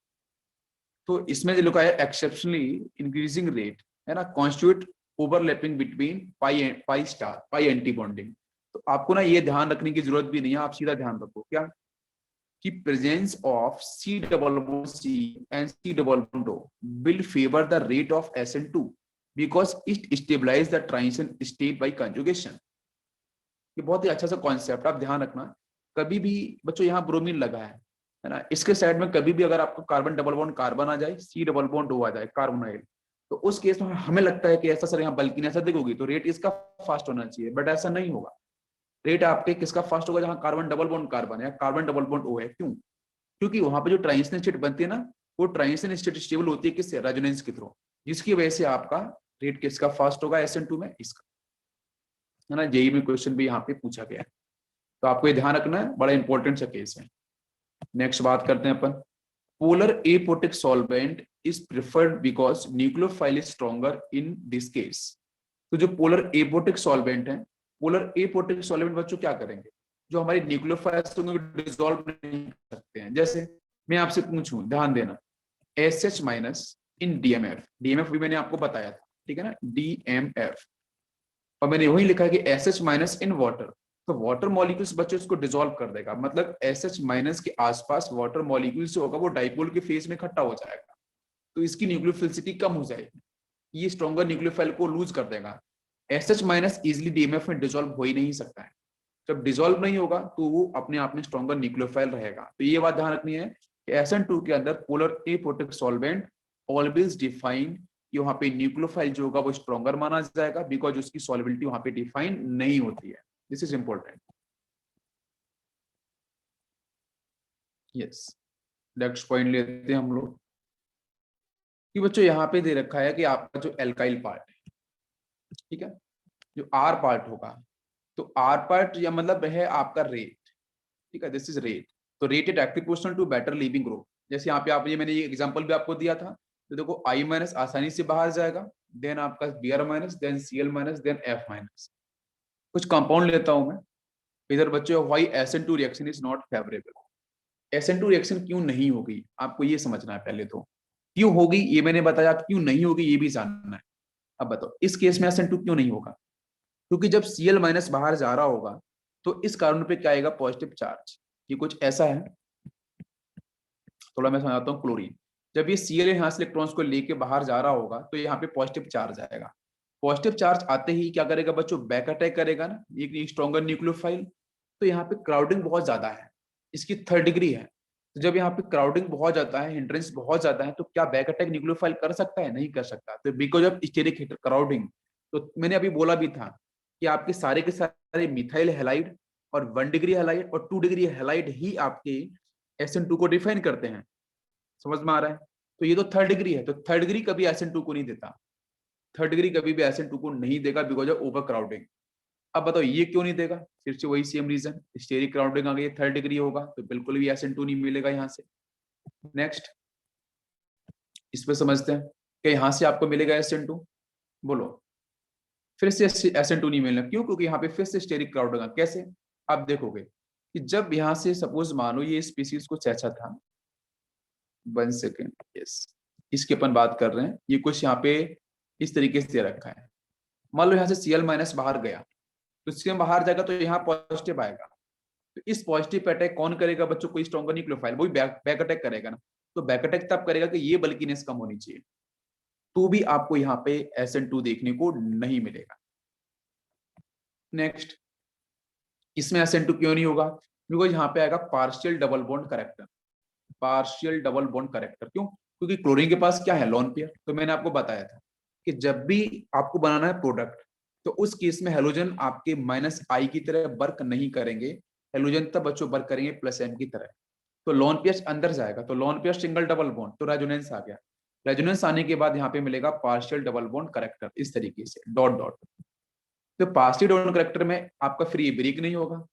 तो इसमें जो लिखा है एक्सेप्शनली इंक्रीजिंग रेट है ना, कॉन्स्टिट्यूट ओवरलैपिंग बिटवीन पाई एंटी बॉन्डिंग। तो आपको ना ये ध्यान रखने की जरूरत भी नहीं है, आप सीधा ध्यान रखो क्या कि presence of C double bond C and C double bond O will favor the rate of SN2 because it stabilize the transition state by conjugation। ये बहुत ही अच्छा सा कॉन्सेप्ट, आप ध्यान रखना। कभी भी बच्चों यहाँ ब्रोमीन लगा है ना, इसके साइड में कभी भी अगर आपको कार्बन डबल बॉन्ड कार्बन आ जाए, C डबल बॉन्ड O आ जाए कार्बोनाइल, तो उस केस में हमें लगता है कि ऐसा सर यहाँ बल्कि ऐसा दिखोगी तो रेट इसका फास्ट होना चाहिए, बट ऐसा नहीं होगा। रेट आपके किसका फास्ट होगा? जहां कार्बन डबल बॉन्ड कार्बन है, कार्बन डबल बॉन्ड O है। क्यों? क्योंकि वहां पे जो ट्रांजिशन स्टेट बनती है ना, वो ट्रांजिशन स्टेट स्टेबल होती है किससे? रेजोनेंस के थ्रू, जिसकी वजह से आपका रेट किसका फास्ट होगा SN2 में? इसका, है ना। जेई में क्वेश्चन भी यहाँ पे पूछा गया है, तो आपको ये ध्यान रखना है, बड़ा इंपॉर्टेंट सा केस है। नेक्स्ट बात करते हैं अपन, polar aprotic solvent is preferred because nucleophile is stronger in this case. तो जो पोलर एपोटिक सॉल्वेंट है, पोलर एपोटिक सॉल्वेंट बच्चों क्या करेंगे? जो हमारी न्यूक्लियोफाइल्स डिसॉल्व नहीं कर सकते हैं। जैसे मैं आपसे पूछूं, ध्यान देना, SH माइनस इन DMF, DMF भी मैंने आपको बताया था, ठीक है ना, DMF, और मैंने वही लिखा है कि SH माइनस इन वाटर, तो वाटर मॉलिक्यूल्स बच्चों इसको डिसॉल्व कर देगा, मतलब SH माइनस के आसपास वाटर मॉलिक्यूल्स होगा वो डाइपोल के फेज में इकट्ठा हो जाएगा, तो इसकी न्यूक्लियोफिलिसिटी कम हो जाएगी, ये स्ट्रॉन्गर न्यूक्लियोफाइल को लूज कर देगा। SH माइनस इजिली DMF में डिसॉल्व हो ही नहीं सकता है, जब डिसॉल्व नहीं होगा तो वो अपने आप में स्ट्रॉन्गर न्यूक्लियोफाइल रहेगा। तो ये बात ध्यान रखनी है कि SN2 के अंदर polar aprotic solvent always define, कि वहां पे न्यूक्लियोफाइल जो होगा वो स्ट्रॉन्गर माना जाएगा, बिकॉज उसकी सॉल्युबिलिटी वहां पे डिफाइन नहीं होती है। This is important. Yes, next point लेते हैं हम लोग कि बच्चों यहाँ पे दे रखा है कि आपका जो एल्काइल पार्ट है, ठीक है, जो R पार्ट होगा, तो R पार्ट या मतलब है आपका रेट, ठीक है, दिस इज रेट। तो rate it active portion to better leaving group, जैसे यहाँ पे आप, ये मैंने ये एग्जांपल भी आपको दिया था, तो देखो I माइनस आसानी से बाहर जाएगा, देन आपका Br minus, then Cl minus, then F minus. कुछ कंपाउंड लेता हूं मैं इधर बच्चों, why SN2 reaction is not favourable. SN2 reaction क्यों नहीं होगी आपको ये समझना है पहले तो, क्यों होगी ये मैंने बताया, क्यों नहीं होगी ये भी जानना है। अब बताओ इस केस में SN2 क्यों नहीं होगा? क्योंकि जब Cl माइनस बाहर जा रहा होगा तो इस कारण पे क्या आएगा? Positive charge. ये कुछ ऐसा है, थोड़ा मैं समझाता हूँ। क्लोरीन, जब ये Cl यहाँ से इलेक्ट्रॉन्स को लेके बाहर जा रहा होगा तो यहाँ पे पॉजिटिव चार्ज आएगा, पॉजिटिव चार्ज आते ही क्या करेगा बच्चों, बैक अटैक करेगा ना, एक स्ट्रॉन्गर न्यूक्लियोफाइल। तो यहाँ पे क्राउडिंग बहुत ज्यादा है, इसकी 3rd डिग्री है। तो जब यहाँ पे क्राउडिंग बहुत ज्यादा है, हिंड्रेंस बहुत ज्यादा है, तो क्या बैक अटैक न्यूक्लियोफाइल कर सकता है? नहीं कर सकता। तो बिकॉज ऑफ स्टेरिक क्राउडिंग, तो मैंने अभी बोला भी था कि आपके सारे के सारे मिथाइल हैलाइड और 1 डिग्री हैलाइड और 2 डिग्री हैलाइड ही आपके SN2 को डिफाइन करते हैं। समझ में आ रहा है? तो ये तो 3rd डिग्री है, तो 3rd डिग्री कभी SN2 को नहीं देता, 3rd डिग्री कभी भी SN2 को नहीं देगा बिकॉज ऑफ ओवर क्राउडिंग। अब बताओ ये क्यों नहीं देगा? फिर से वही सेम रीजन, स्टेरिक क्राउडिंग आ गई, 3rd डिग्री होगा तो बिल्कुल भी SN2 नहीं मिलेगा यहाँ से। नेक्स्ट, इस पे समझते हैं कि यहाँ से आपको मिलेगा SN2, बोलो। फिर से SN2 नहीं मिलना, क्यों? क्योंकि यहाँ पे फिर से स्टेरिक क्राउडिंग। कैसे? आप देखोगे कि जब यहाँ से सपोज मानो ये स्पीसीज कुछ ऐसा था, 1 सेकेंड, यस, इसकी अपन बात कर रहे हैं, ये कुछ यहाँ पे इस तरीके से दे रखा है। मान लो यहाँ से Cl- बाहर गया, तो Cl बाहर जाएगा तो यहाँ पॉजिटिव आएगा। तो इस पॉजिटिव अटैक कौन करेगा बच्चों? कोई स्ट्रॉन्गर न्यूक्लियोफाइल, वही बैक अटैक करेगा ना। तो बैक अटैक तब करेगा कि ये बल्कीनेस कम होनी चाहिए, तो भी आपको यहाँ पे SN2 देखने को नहीं मिलेगा। नेक्स्ट, इसमें SN2 क्यों नहीं होगा? बिकॉज यहाँ पे आएगा partial double bond character. Partial double bond character क्यों? क्योंकि क्लोरीन के पास क्या है? Lone pair. तो मैंने आपको बताया था कि जब भी आपको बनाना है प्रोडक्ट, तो उस केस में हेलोजन आपके -I की तरह वर्क नहीं करेंगे, हेलोजन तब बच्चों वर्क करेंगे +M की तरह। तो लोन पेयर अंदर जाएगा, तो lone pair single double bond, तो रेजोनेंस आ गया। रेजोनेंस आने के बाद यहाँ पे मिलेगा पार्शियल डबल बॉन्ड करेक्टर, इस तरीके से डॉट डॉट। तो पार्शियल डबल करेक्टर में आपका फ्री ब्रेक नहीं होगा,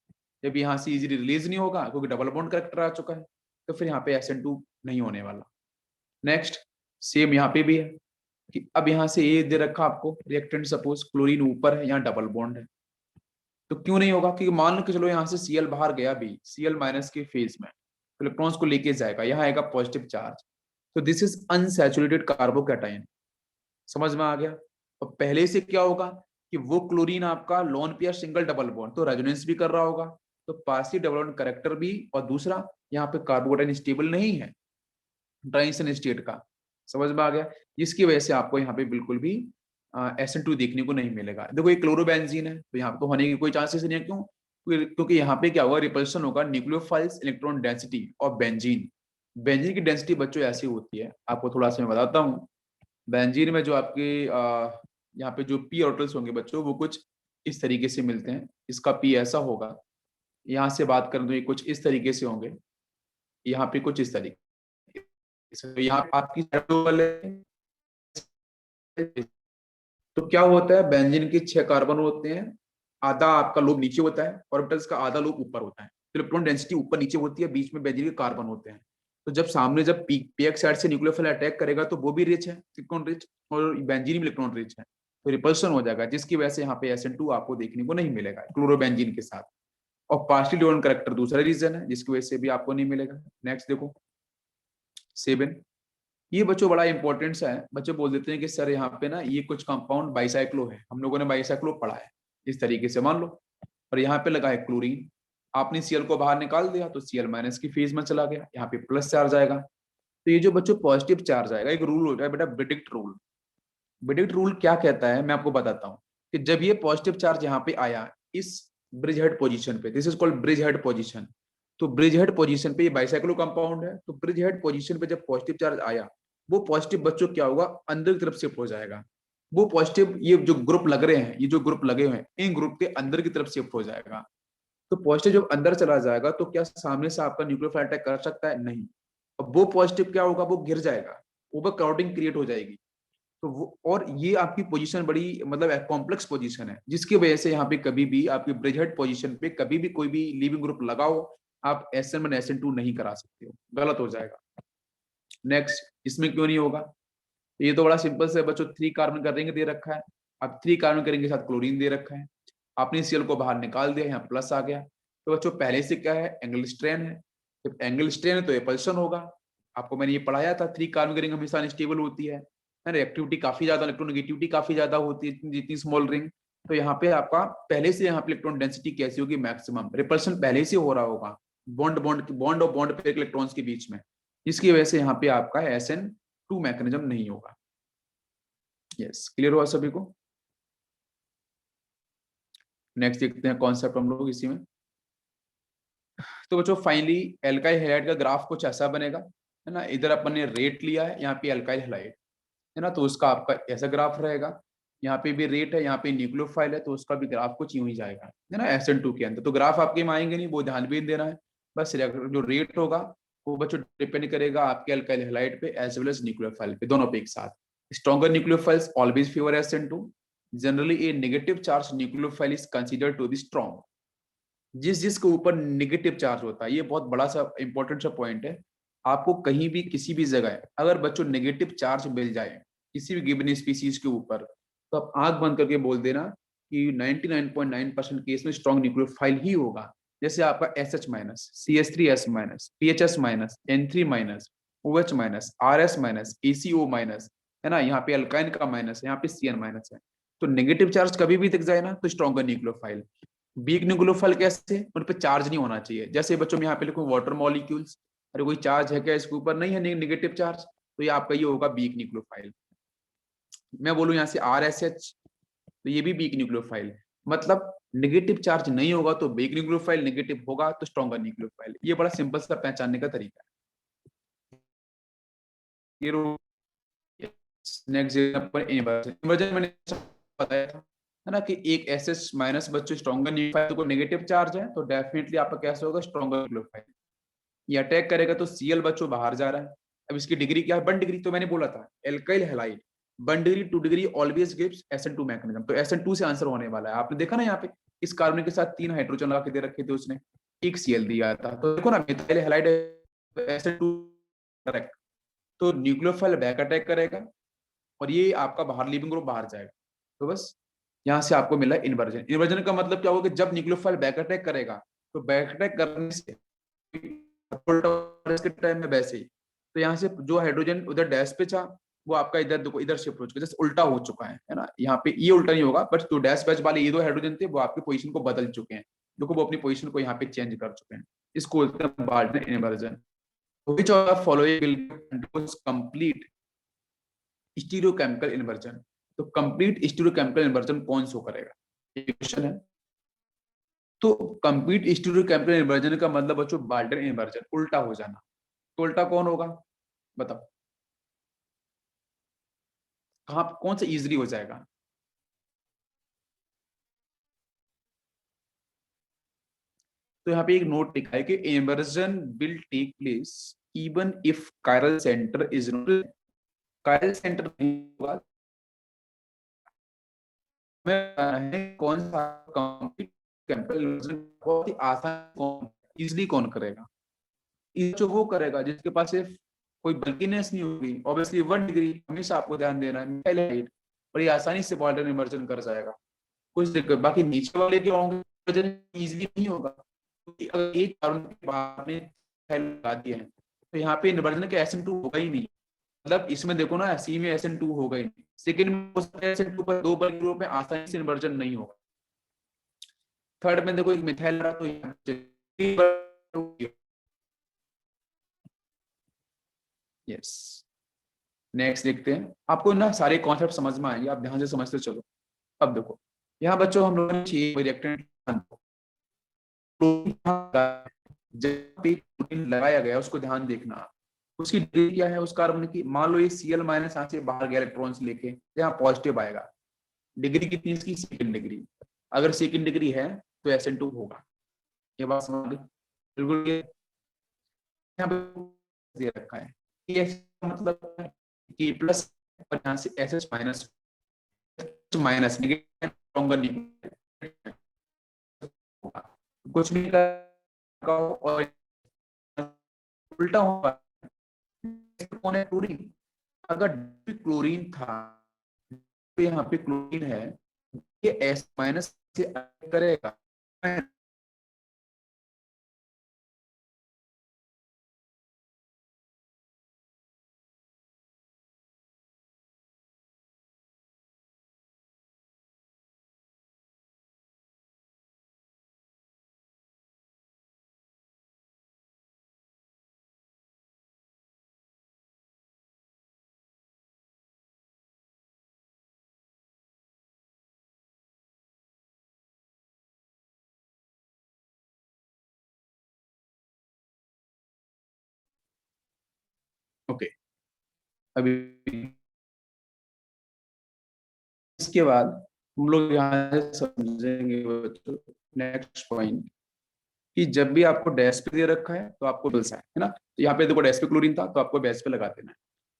जब यहाँ से इजीली रिलीज नहीं होगा क्योंकि डबल बॉन्ड करेक्टर आ चुका है, तो फिर यहाँ पे SN2 नहीं होने वाला। नेक्स्ट, सेम यहाँ पे भी है कि अब यहाँ से ये दे रखा आपको रिएक्टेंट, सपोज क्लोरीन ऊपर है, यहाँ डबल बॉन्ड है, तो क्यों नहीं होगा? क्योंकि मान लो कि चलो यहाँ से Cl बाहर गया भी, Cl- के फेज में, तो इलेक्ट्रॉन्स को लेके जाएगा, यहाँ आएगा पॉजिटिव चार्ज, तो दिस इज अनसैचुरेटेड कार्बोकैटायन। समझ में आ गया? और पहले से क्या होगा कि वो क्लोरीन आपका lone pair single double bond, तो रेजोनेंस भी कर रहा होगा, तो पार्शियल डबल बॉन्ड करेक्टर भी, और दूसरा यहाँ पे कार्बोकैटायन स्टेबल नहीं है ट्रांजिशन स्टेट का। समझ में आ गया? जिसकी वजह से आपको यहाँ पे बिल्कुल भी SN2 देखने को नहीं मिलेगा। देखो ये क्लोरोबेंजीन है, तो यहाँ पे तो होने की कोई चांसेस नहीं है। क्यों? क्योंकि यहाँ पे क्या होगा, रिपल्शन होगा न्यूक्लियोफाइल्स इलेक्ट्रॉन डेंसिटी और बेंजीन। बेंजीन की डेंसिटी बच्चों ऐसी होती है, आपको थोड़ा सा मैं बताता हूँ। बेंजीन में जो आपके यहाँ पे जो पी ऑर्बिटल्स होंगे बच्चों, वो कुछ इस तरीके से मिलते हैं। इसका पी ऐसा होगा, यहाँ से बात करें तो ये कुछ इस तरीके से होंगे, यहाँ पे कुछ इस तरीके से, तो यहाँ पे आपकी तो क्या होता है, बेंजीन के 6 कार्बन होते हैं, आधा आपका लोब नीचे होता है, ऑर्बिटल्स का आधा लोब ऊपर होता है, तो इलेक्ट्रॉन डेंसिटी ऊपर नीचे होती है, बीच में बेंजीन के कार्बन होते हैं। तो जब सामने जब पीएक्स साइड से न्यूक्लियोफाइल अटैक करेगा तो वो भी रिच है, इलेक्ट्रॉन रिच, और बेंजीन भी इलेक्ट्रॉन रिच है, तो रिपल्शन हो जाएगा, जिसकी वजह से यहाँ पे SN2 आपको देखने को नहीं मिलेगा क्लोरोबेंजीन के साथ। और पार्शियल डोन करेक्टर दूसरा रीजन है जिसकी वजह से भी आपको नहीं मिलेगा। नेक्स्ट देखो 7, ये बच्चों बड़ा इंपॉर्टेंट सा है। बच्चे बोल देते हैं कि सर यहाँ पे ना ये कुछ कंपाउंड बाइसाइक्लो है, हम लोगों ने बाइसाइक्लो पढ़ा है इस तरीके से मान लो, और यहाँ पे लगा है क्लोरीन, आपने Cl को बाहर निकाल दिया तो Cl- की फेज में चला गया, यहाँ पे प्लस चार्ज आएगा। तो ये जो बच्चों पॉजिटिव चार्ज आएगा, एक रूल होता है बेटा, ब्रेडिक्ट रूल। ब्रेडिक्ट रूल क्या कहता है मैं आपको बताता हूँ कि जब ये पॉजिटिव चार्ज यहाँ पे आया इस ब्रिज हेड पोजिशन पे, this is called bridge head position, तो ब्रिज हेड पोजिशन पे ये बाइसाइक्लो कंपाउंड है, तो ब्रिज हेड पोजिशन पे जब पॉजिटिव चार्ज आया, वो पॉजिटिव बच्चों क्या होगा, अंदर की तरफ शिफ्ट हो जाएगा। वो पॉजिटिव, ये जो ग्रुप लग रहे हैं, ये जो ग्रुप लगे हुए हैं, इन ग्रुप के अंदर की तरफ शिफ्ट हो जाएगा। तो पॉजिटिव जब अंदर चला जाएगा तो क्या सामने से आपका न्यूक्लियोफाइल अटैक कर सकता है? नहीं। अब वो पॉजिटिव क्या होगा, वो गिर जाएगा, ओवर क्राउडिंग क्रिएट हो जाएगी। तो वो, और ये आपकी पोजीशन बड़ी मतलब कॉम्प्लेक्स पोजीशन है, जिसकी वजह से यहाँ पे कभी भी आपकी ब्रिज हेड पोजीशन पे कभी भी कोई भी लिविंग ग्रुप लगाओ, आप SN1 SN2 नहीं करा सकते हो, गलत हो जाएगा। नेक्स्ट, इसमें क्यों नहीं होगा? तो ये तो बड़ा सिंपल से बच्चों, 3 कार्बन का रिंग दे रखा है, अब 3 कार्बन के रिंग के साथ क्लोरीन दे रखा है, आपने Cl को बाहर निकाल दिया, यहाँ प्लस आ गया। तो बच्चों पहले से क्या है, एंगल स्ट्रेन है, जब एंगल स्ट्रेन है तो रिपल्शन होगा। आपको मैंने ये पढ़ाया था, 3 कार्बन की रिंग हमेशा अनस्टेबल होती है, रिएक्टिविटी काफी ज्यादा, इलेक्ट्रोनेगेटिविटी काफी ज्यादा होती है जितनी स्मॉल रिंग। तो यहाँ पे आपका पहले से यहाँ पे इलेक्ट्रॉन डेंसिटी कैसी होगी, मैक्सिमम, रिपल्शन पहले से हो रहा होगा, बॉन्ड बॉन्ड बॉन्ड और बॉन्ड पे इलेक्ट्रॉन्स के बीच में, इसकी वजह से यहाँ पे आपका SN2 मैकेनिज्म नहीं होगा। यस, क्लियर हुआ सभी को? नेक्स्ट देखते हैं कॉन्सेप्ट हम लोग इसी में। तो बच्चों फाइनली एल्काइल हैलाइड का ग्राफ कुछ ऐसा बनेगा, है ना। इधर अपन ने रेट लिया है, यहाँ पे एल्काइल हैलाइड, है ना, तो उसका आपका ऐसा ग्राफ रहेगा। यहाँ पे भी रेट है, यहाँ पे न्यूक्लियोफाइल है, तो उसका भी ग्राफ कुछ यूं ही जाएगा, है ना, SN2 के अंदर। तो ग्राफ आपके में आएंगे नहीं, वो ध्यान भी देना है। बस जो रेट होगा वो बच्चों डिपेंड करेगा आपके अल्काइल हैलाइड पे एज वेल एज न्यूक्लियोफाइल पे, दोनों पे एक साथ। Stronger nucleophiles always favour SN2। Generally a negative charge nucleophile is considered to be strong. जिस जिसके ऊपर नेगेटिव चार्ज होता है, ये बहुत बड़ा सा इंपॉर्टेंट सा पॉइंट है। आपको कहीं भी किसी भी जगह अगर बच्चों नेगेटिव चार्ज मिल जाए किसी भी गिवन स्पीसीज के ऊपर, तो आप आंख बंद करके बोल देना कि 99.9% केस में स्ट्रॉन्ग न्यूक्लियोफाइल ही होगा। जैसे आपका SH minus, CH3S minus, PHS minus, N3 minus, OH minus, RS minus, ACO minus, है ना, यहाँ पे अल्काइन का माइनस है, यहाँ पे CN माइनस है। तो नेगेटिव चार्ज कभी भी दिख जाए ना, तो स्ट्रॉन्गर न्यूक्लियोफाइल। वीक न्यूक्लियोफाइल कैसे, उन पे चार्ज नहीं होना चाहिए। जैसे बच्चों में यहाँ पे लिखो वाटर मॉलिक्यूल्स, अरे कोई चार्ज है क्या इसके ऊपर, नहीं है, नेगेटिव चार्ज, तो ये आपका ये होगा वीक न्यूक्लियोफाइल। मैं बोलूं यहाँ से RSH, तो ये भी वीक न्यूक्लियोफाइल। मतलब नेगेटिव चार्ज नहीं होगा तो वीक न्यूक्लियोफाइल, नेगेटिव होगा तो स्ट्रॉन्गर न्यूक्लियोफाइल। ये बड़ा सिंपल सा पहचानने का तरीका है। ये नेक्स्ट इन्वर्जन मैंने बताया था, है ना, कि एक SS माइनस बच्चों स्ट्रॉन्गर न्यूक्लियोफाइल, तो कोई नेगेटिव चार्ज है तो डेफिनेटली आपका कैसे होगा, स्ट्रॉन्गर न्यूक्लियोफाइल। ये अटैक करेगा तो Cl बच्चों बाहर जा रहा है। अब इसकी डिग्री क्या है, 1 डिग्री। तो मैंने बोला था alkyl halide 1 degree 2 degree always gives SN2 mechanism, तो SN2 से आंसर होने वाला है। आपने देखा ना यहाँ पे इस कार्बन के साथ 3 हाइड्रोजन लगा के दे रखे थे उसने, एक Cl दिया था, तो देखो ना मिथाइल हैलाइड SN2 करेक्ट। तो न्यूक्लियोफाइल बैक अटैक करेगा और ये आपका बाहर लिविंग ग्रुप बाहर जाएगा। तो बस यहाँ से आपको मिला इन्वर्जन। इन्वर्जन का मतलब क्या होगा कि जब न्यूक्लियोफाइल बैक अटैक करेगा, तो बैक अटैक करने से के टाइम में वैसे ही, तो यहाँ से जो हाइड्रोजन उधर डैश पे था वो आपका इधर देखो इधर शिफ्ट हो चुका है, जैसे उल्टा हो चुका है ना। यहाँ पे ये उल्टा नहीं होगा, बट जो डैश बैच वाले ये 2 हाइड्रोजन थे वो आपकी पोजीशन को बदल चुके हैं। देखो वो अपनी पोजीशन को यहाँ पे चेंज कर चुके हैं। इसको बोलते हैं Barton inversion. Which of the following will control complete stereochemical inversion. तो कंप्लीट स्टीरियोकेमिकल इन्वर्जन कौन सो करेगा, ये क्वेश्चन है। तो कंप्लीट स्टीरियोकेमिकल इन्वर्जन का मतलब बच्चों बाल्टन इन्वर्जन, उल्टा हो जाना। तो उल्टा कौन होगा बताओ, कहाँ कौन सा इजीली हो जाएगा। तो यहाँ पे एक नोट लिखा है कि inversion will take place even if chiral centre is not. Chiral centre नहीं होगा। है कौन सा कंप्लीट केमिकल इन्वर्जन बहुत ही आसान, कौन इजीली कौन करेगा, जो वो करेगा जिसके पास सिर्फ कोई बल्कीनेस नहीं होगी। ऑब्वियसली 1 डिग्री हमेशा आपको ध्यान देना है हाइलाइट, और ये आसानी से बॉल्टन इमर्जन कर जाएगा, कुछ दिक्कत। बाकी नीचे वाले के होंगे इजीली नहीं होगा, क्योंकि अगर एक कार्बन के बाद में लगा दिए हैं तो यहाँ पे इन्वर्जन के SN2 होगा ही नहीं। मतलब इसमें देखो ना सी में SN2 होगा ही नहीं। सेकेंड में हो सकता है SN2 पर 2 ग्रुप में आसानी से इन्वर्जन नहीं होगा। थर्ड में देखो एक मिथाइल रहा तो यस। नेक्स्ट देखते हैं, आपको ना सारे कॉन्सेप्ट समझ में आएंगे, आप ध्यान से समझते चलो। अब देखो यहाँ बच्चों हम लोगों ने चाहिए रिएक्टेंट, जब भी प्रोटीन लगाया गया उसको ध्यान देखना, उसकी डिग्री क्या है उस कार्बन की। मान लो ये Cl माइनस यहाँ से बाहर गया इलेक्ट्रॉन्स लेके, यहाँ पॉजिटिव आएगा। डिग्री कितनी इसकी, सेकंड डिग्री। अगर सेकंड डिग्री है तो SN2 होगा। ये बात समझ गए बिल्कुल। ये यहाँ पे दे रखा है कि मतलब कि प्लस और यहाँ से SH minus, minus negative stronger नहीं होगा। कुछ भी का और उल्टा होगा। कौन है, क्लोरीन। अगर क्लोरीन था तो यहाँ पे क्लोरीन है, ये S माइनस से करेगा ओके, अभी इसके बाद हम लोग यहाँ से समझेंगे बच्चों नेक्स्ट पॉइंट, कि जब भी आपको डैश पे दे रखा है तो आपको मिलता है ना, तो यहाँ पे देखो डैश पे क्लोरीन था तो आपको बेस पे लगा देना है।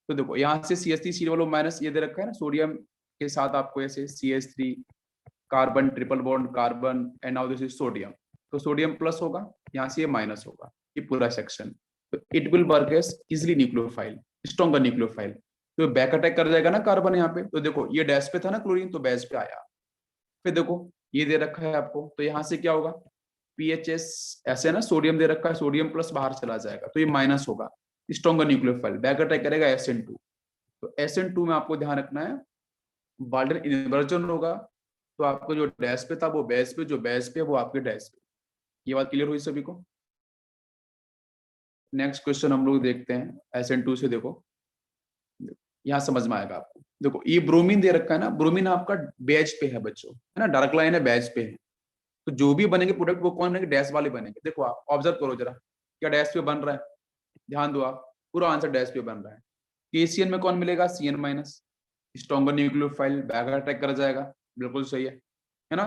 तो देखो यहाँ से CH3 सी वालों माइनस ये दे रखा है ना, सोडियम के साथ आपको ऐसे CH3 carbon triple bond carbon and now this is sodium, तो सोडियम प्लस होगा, यहाँ से ये माइनस होगा, ये पूरा सेक्शन। तो it will work as easily nucleophile, stronger nucleophile. तो बैक अटैक कर जाएगा ना कार्बन यहाँ पे, तो देखो ये डैश पे था ना क्लोरीन, तो बेस पे आया। फिर देखो ये दे रखा है आपको, तो यहाँ से क्या होगा, PHS ऐसे ना, सोडियम दे रखा है, सोडियम प्लस बाहर चला जाएगा तो ये माइनस होगा, स्ट्रॉन्गर न्यूक्लियोफाइल बैक अटैक करेगा SN2। तो SN2 में आपको ध्यान रखना है वाल्टन इन्वर्जन होगा, तो आपको जो डैश पे था वो बेस पे, जो बेस पे वो आपके डैश पे। ये बात क्लियर हुई सभी को? नेक्स्ट क्वेश्चन हम लोग देखते हैं SN2 से। देखो यहाँ समझ में आएगा आपको। देखो ये ब्रोमीन दे रखा है ना, ब्रोमीन आपका बेज पे है बच्चों, है ना, डार्क लाइन है बेज पे है। तो जो भी बनेंगे प्रोडक्ट वो कौन बनेंगे, डैश वाले बनेंगे। देखो आप ऑब्जर्व करो जरा, क्या डैश पे बन रहा है, ध्यान दो आप, पूरा आंसर डैश पे बन रहा है। KCN में कौन मिलेगा, CN minus, stronger nucleophile back attack कर जाएगा, बिल्कुल सही है ना।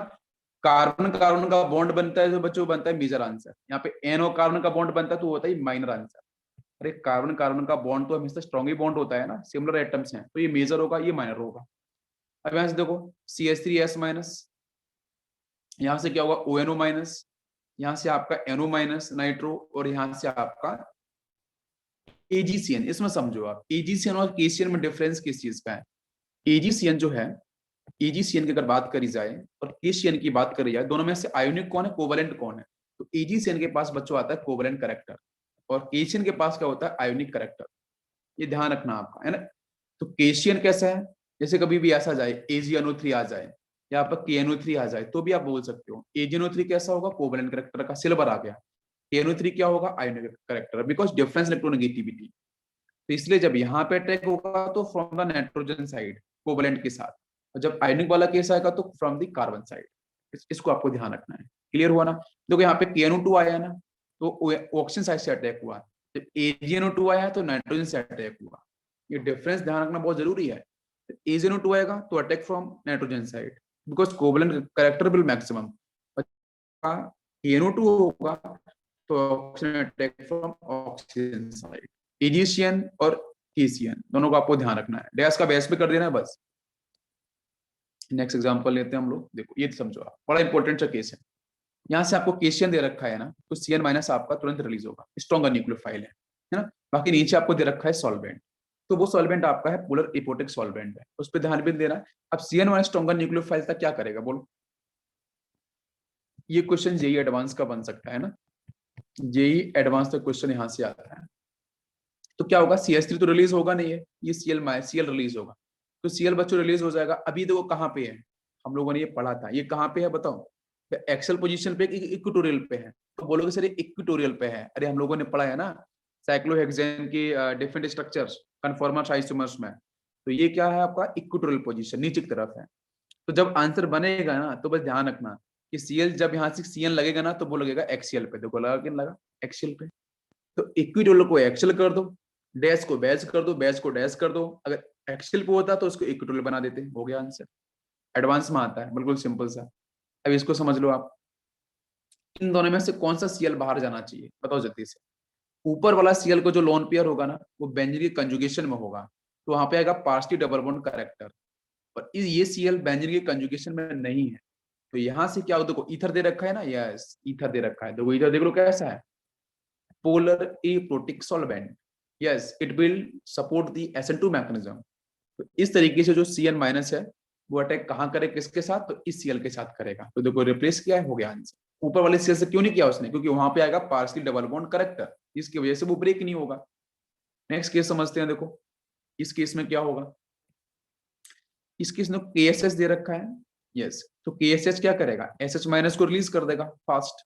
कार्बन कार्बन का बॉन्ड बनता है जो बच्चों बनता है मेजर आंसर, यहाँ पे NO कार्बन का बॉन्ड बनता है तो होता है माइनर आंसर। अरे कार्बन कार्बन का बॉन्ड तो हमेशा स्ट्रॉन्ग ही बॉन्ड होता है ना, सिमिलर एटम्स हैं, तो ये मेजर होगा, ये माइनर होगा। अब यहाँ से देखो CH3S माइनस, यहाँ से क्या होगा ONO माइनस, यहाँ से आपका NO माइनस नाइट्रो, और यहाँ से आपका AgCN। इसमें समझो आप AgCN और KCN में डिफरेंस किस चीज का है। AgCN जो है, AgCN की अगर बात करी जाए और KCN की बात करी जाए, दोनों में से आयोनिक कौन है, कोवेलेंट कौन है। तो AgCN के पास बच्चों आता है कोवेलेंट करेक्टर, और KCN के पास क्या होता है, आयोनिक करेक्टर। ये ध्यान रखना आपका, है ना। तो KCN कैसा है, जैसे कभी भी ऐसा जाए AgNO3 आ जाए या आपका KNO3 आ जाए तो भी आप बोल सकते हो AgNO3 कैसा होगा, कोवेलेंट करेक्टर का, सिल्वर आ गया। KNO3 क्या होगा, ionic character, because difference electronegativity. तो इसलिए जब यहाँ पे अटैक होगा तो from the nitrogen side covalent के साथ, और जब आयोनिक वाला केस आएगा तो फ्रॉम द कार्बन साइड। इसको आपको ध्यान रखना है। क्लियर हुआ ना। देखो यहाँ पे KNO2 आया ना, तो ऑक्सीजन साइड से अटैक हुआ, जब AgNO2 आया तो नाइट्रोजन से अटैक हुआ। ये डिफरेंस ध्यान रखना बहुत जरूरी है। AgNO2 आएगा तो attack from nitrogen side, because covalent character will maximum. KNO2 होगा तो oxygen attack from oxygen side. AgCN और KCN दोनों को आपको ध्यान रखना है, डैश का बेस पे कर देना है बस। नेक्स्ट एग्जांपल लेते हैं हम लोग। देखो ये समझो आप, बड़ा इंपॉर्टेंट सा केस है। यहाँ से आपको KCN दे रखा है ना, तो CN माइनस आपका तुरंत रिलीज होगा, स्ट्रॉन्गर न्यूक्लियोफाइल है ना। बाकी नीचे आपको दे रखा है सॉल्वेंट, तो वो सॉल्वेंट आपका है पोलर एपोटिक सॉल्वेंट है, उस पर ध्यान भी देना है। अब CN माइनस स्ट्रॉन्गर न्यूक्लियोफाइल था, क्या करेगा बोलो। ये क्वेश्चन जेई एडवांस का बन सकता है ना, जेई एडवांस का क्वेश्चन यहाँ से आता है। तो क्या होगा, CH3 तो रिलीज होगा नहीं है, ये CL रिलीज होगा, तो CL बच्चों रिलीज हो जाएगा। अभी देखो कहाँ पे है, हम लोगों ने ये पढ़ा था, ये कहाँ पे है बताओ, एक्सल पोजीशन पे इक्वेटोरियल पे है। तो बोलोगे सर इक्वेटोरियल पे है, अरे हम लोगों ने पढ़ा है ना साइक्लोहेक्सेन की डिफरेंट स्ट्रक्चर्स कन्फॉर्मर्स आइसोमर्स में, तो ये क्या है आपका इक्वेटोरियल पोजीशन, नीचे की तरफ है। तो जब आंसर बनेगा ना तो बस ध्यान रखना कि CL जब यहाँ से CN लगेगा ना तो वो लगेगा एक्सियल पे, देखो लगा कि लगा एक्सियल पे। तो इक्विटोरियल को एक्सियल कर दो, डैश को बेस कर दो, बेस को डैश कर दो। अगर एक्सियल पे होता तो उसको इक्विटोरियल बना देते, हो गया आंसर। एडवांस में आता है, बिल्कुल सिंपल सा। अब इसको समझ लो आप, इन दोनों में से कौन सा CL बाहर जाना चाहिए बताओ जल्दी से। ऊपर वाला CL को जो लोन पेयर होगा ना वो बेंजीन की कंजुगेशन में होगा, तो वहां पे आएगा पार्सली डबल बॉन्ड करेक्टर, और ये CL बेंजीन की कंजुगेशन में नहीं है। तो यहाँ से क्या हो, देखो ईथर दे रखा है ना, यस ईथर दे रखा है, देखो ईथर देख लो कैसा है, polar aprotic solvent, yes it will support the SN2 mechanism. तो इस तरीके से जो CN माइनस है वो अटैक कहाँ करे, किसके साथ, तो इस CL के साथ करेगा। तो देखो रिप्लेस किया है, हो गया आंसर। ऊपर वाले CL से क्यों नहीं किया उसने, क्योंकि वहां पे आएगा पार्सली डबल बॉन्ड करेक्टर, इसकी वजह से वो ब्रेक नहीं होगा। नेक्स्ट केस समझते हैं। देखो इस केस में क्या होगा, इस केस में KSH दे रखा है, यस तो KSH क्या करेगा, SH माइनस को रिलीज कर देगा फास्ट।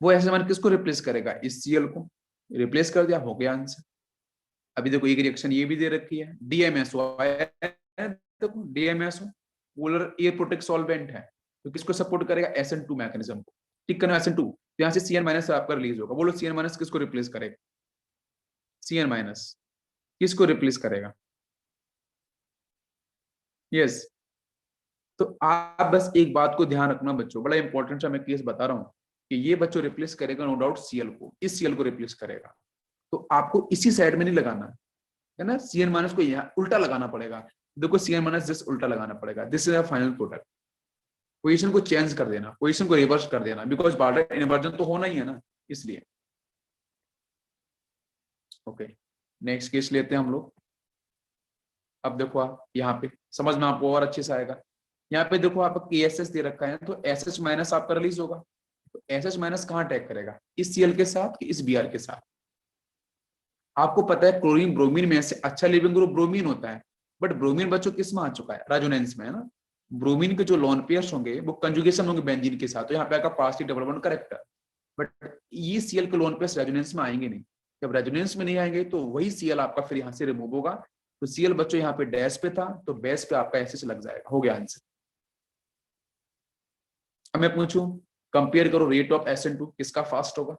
वो SH माइनस किसको रिप्लेस करेगा, इस CL को रिप्लेस कर दिया, हो गया आंसर। अभी देखो एक रिएक्शन ये भी दे रखी है, DMSO देखो DMSO polar air protic solvent है, तो किसको सपोर्ट करेगा, SN2 मैकेनिज्म को। ठीक करना SN2, तो यहाँ से CN माइनस आपका रिलीज होगा। बोलो CN माइनस किसको रिप्लेस करेगा, CN माइनस किसको रिप्लेस करेगा? यस। तो आप बस एक बात को ध्यान रखना बच्चों, बड़ा इंपॉर्टेंट सा मैं केस बता रहा हूँ कि ये बच्चों रिप्लेस करेगा नो डाउट सीएल को, इस सीएल को रिप्लेस करेगा। तो आपको इसी साइड में नहीं लगाना है ना, सीएन माइनस को यहाँ उल्टा लगाना पड़ेगा। देखो सीएन माइनस जस्ट उल्टा लगाना पड़ेगा, this is a final product. Position को चेंज कर देना, पोजीशन को रिवर्स कर देना, बिकॉज बार्डर इन्वर्जन तो होना ही है ना, इसलिए। ओके, नेक्स्ट केस लेते हैं हम लोग। अब देखो आप यहाँ पे समझ में आपको और अच्छे से आएगा। यहाँ पे देखो आपका KSS दे रखा है, तो SH माइनस आपका रिलीज होगा। तो SH माइनस कहाँ अटैक करेगा, इस Cl के साथ कि इस Br के साथ? आपको पता है क्लोरीन ब्रोमीन में से अच्छा लिविंग ग्रुप ब्रोमीन होता है, बट ब्रोमीन बच्चों किस में आ चुका है, रेजोनेंस में, है ना। ब्रोमीन के जो लोन पेयर्स होंगे वो कंजुगेशन होंगे बेंजीन के साथ, तो यहाँ पे आपका पास डबल बॉन्ड करेक्ट है। बट ये Cl के लोन पेयर्स रेजोनेंस में आएंगे नहीं। जब रेजोनेंस में नहीं आएंगे तो वही Cl आपका फिर यहाँ से रिमूव होगा। तो Cl बच्चों यहाँ पे डैश पे था, तो बेस पे आपका SH लग जाएगा। हो गया आंसर। अब मैं पूछूं, कंपेयर करो रेट ऑफ SN2, किसका फास्ट होगा,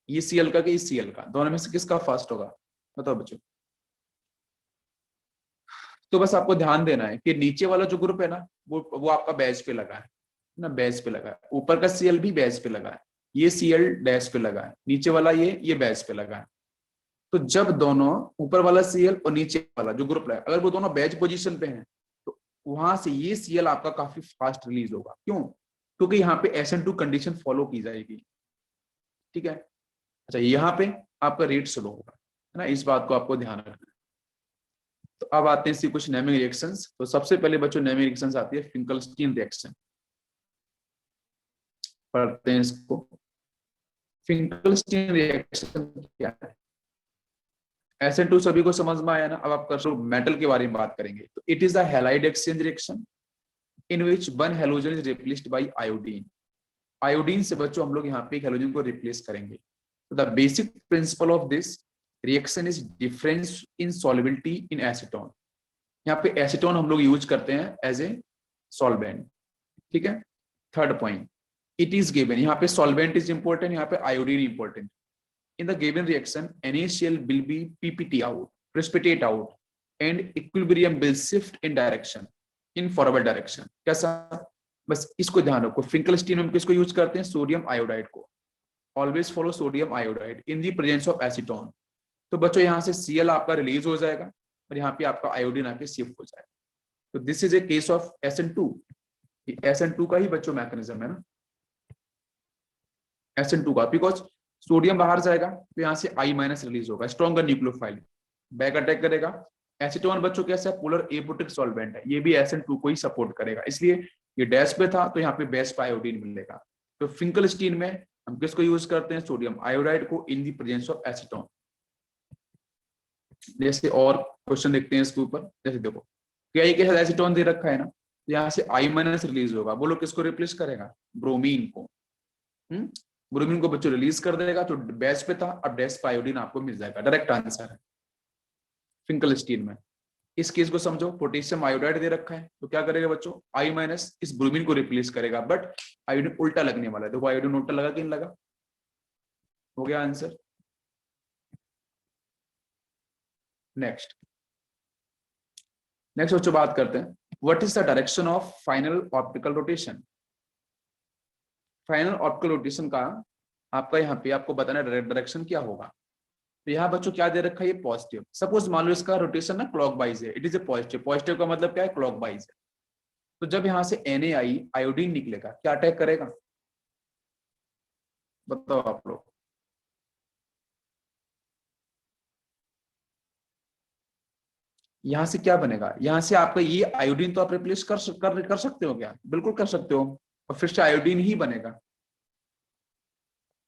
ये Cl का कि इस Cl का, दोनों में से किसका फास्ट होगा, बताओ बच्चों। तो बस आपको ध्यान देना है कि नीचे वाला जो ग्रुप है ना, वो आपका बेस पे लगा है ना, बेस पे लगा है। ऊपर का Cl भी बेस पे लगा है, ये Cl डैश पे लगा है, नीचे वाला ये बेस पे लगा है। तो जब दोनों ऊपर वाला Cl और नीचे वाला जो ग्रुप है, अगर वो दोनों बैच पोजीशन पे हैं, तो वहां से ये Cl आपका काफी फास्ट रिलीज होगा। क्यों? क्योंकि यहाँ पे SN2 कंडीशन फॉलो की जाएगी, ठीक है। अच्छा, यहाँ पे आपका रेट स्लो होगा, है ना, इस बात को आपको ध्यान रखना है। तो अब आते हैं इसी कुछ नेमिंग रिएक्शंस। तो सबसे पहले बच्चों नेमिंग रिएक्शंस आती है फिंकलस्टीन रिएक्शन, पढ़ते हैं इसको। फिंकलस्टीन रिएक्शन क्या है? SN2 सभी को समझ में आया ना। अब आप कर मेटल के बारे में बात करेंगे। तो it is the halide exchange reaction in which one halogen is replaced by iodine. Iodine से बच्चों हम लोग यहाँ पे एक हैलोजन को रिप्लेस करेंगे। तो the basic principle of this reaction is difference in solubility in acetone. यहाँ पे एसीटोन हम लोग यूज करते हैं एज ए सॉल्वेंट, ठीक है। Third point, it is given, यहाँ पे सॉल्वेंट इज इंपॉर्टेंट, यहाँ पे iodine important. In the given reaction, NaCl will be PPT out, precipitate out, and equilibrium will shift in direction, in forward direction. कैसा? बस इसको ध्यान रखो। फिंकलस्टीन हम किसको यूज करते हैं? सोडियम आयोडाइड को। Always follow sodium iodide in the presence of acetone. तो बच्चों यहाँ से Cl आपका रिलीज हो जाएगा और यहाँ पे आपका आयोडीन आके शिफ्ट हो जाएगा। तो this is a case of SN2। SN2 का ही बच्चों मैकेनिज्म है ना, SN2 का, बिकॉज सोडियम बाहर जाएगा तो यहाँ से I माइनस रिलीज होगा, स्ट्रॉन्गर न्यूक्लियोफाइल बैक अटैक करेगा। एसीटोन बच्चों कैसा है? पोलर एपोटिक सॉल्वेंट है, ये भी SN2 को ही सपोर्ट करेगा, इसलिए ये डैश पे था तो यहाँ पे बेस पे आयोडीन मिलेगा। तो फिंकलस्टीन में हम किसको यूज करते हैं? सोडियम आयोडाइड को इन दी प्रेजेंस ऑफ एसीटोन। जैसे और क्वेश्चन देखते हैं इसके ऊपर। जैसे देखो KI के साथ एसीटोन दे रखा है ना, तो यहाँ से I माइनस रिलीज होगा, बोलो किसको रिप्लेस करेगा? ब्रोमीन को। ब्रोमीन को बच्चों रिलीज कर देगा, तो बेस पे था, अब डैश पे आयोडीन आपको मिल जाएगा। डायरेक्ट आंसर है फिंकलस्टीन में। इस केस को समझो, पोटेशियम आयोडाइड दे रखा है, तो क्या करेगा बच्चों? I माइनस इस ब्रोमीन को रिप्लेस करेगा, बट आयोडीन उल्टा लगने वाला है। देखो आयोडीन उल्टा लगा कि नहीं लगा? हो गया आंसर। नेक्स्ट बच्चों बात करते हैं, what is the direction of final optical rotation. Final optical rotation का आपका यहाँ पे आपको बताना डायरेक्शन क्या होगा। तो यहाँ बच्चों क्या दे रखा है? ये पॉजिटिव। सपोज मान लो इसका रोटेशन ना क्लॉकवाइज है, it is a positive. Positive का मतलब क्या है? क्लॉकवाइज है। तो जब यहाँ से NaI आयोडीन निकलेगा, क्या अटैक करेगा? बताओ आप लोग। यहाँ से क्या बनेगा? यहाँ से आपका ये आयोडीन तो आप रिप्लेस कर सकते हो क्या? बिल्कुल कर सकते हो, और फिर से आयोडीन ही बनेगा,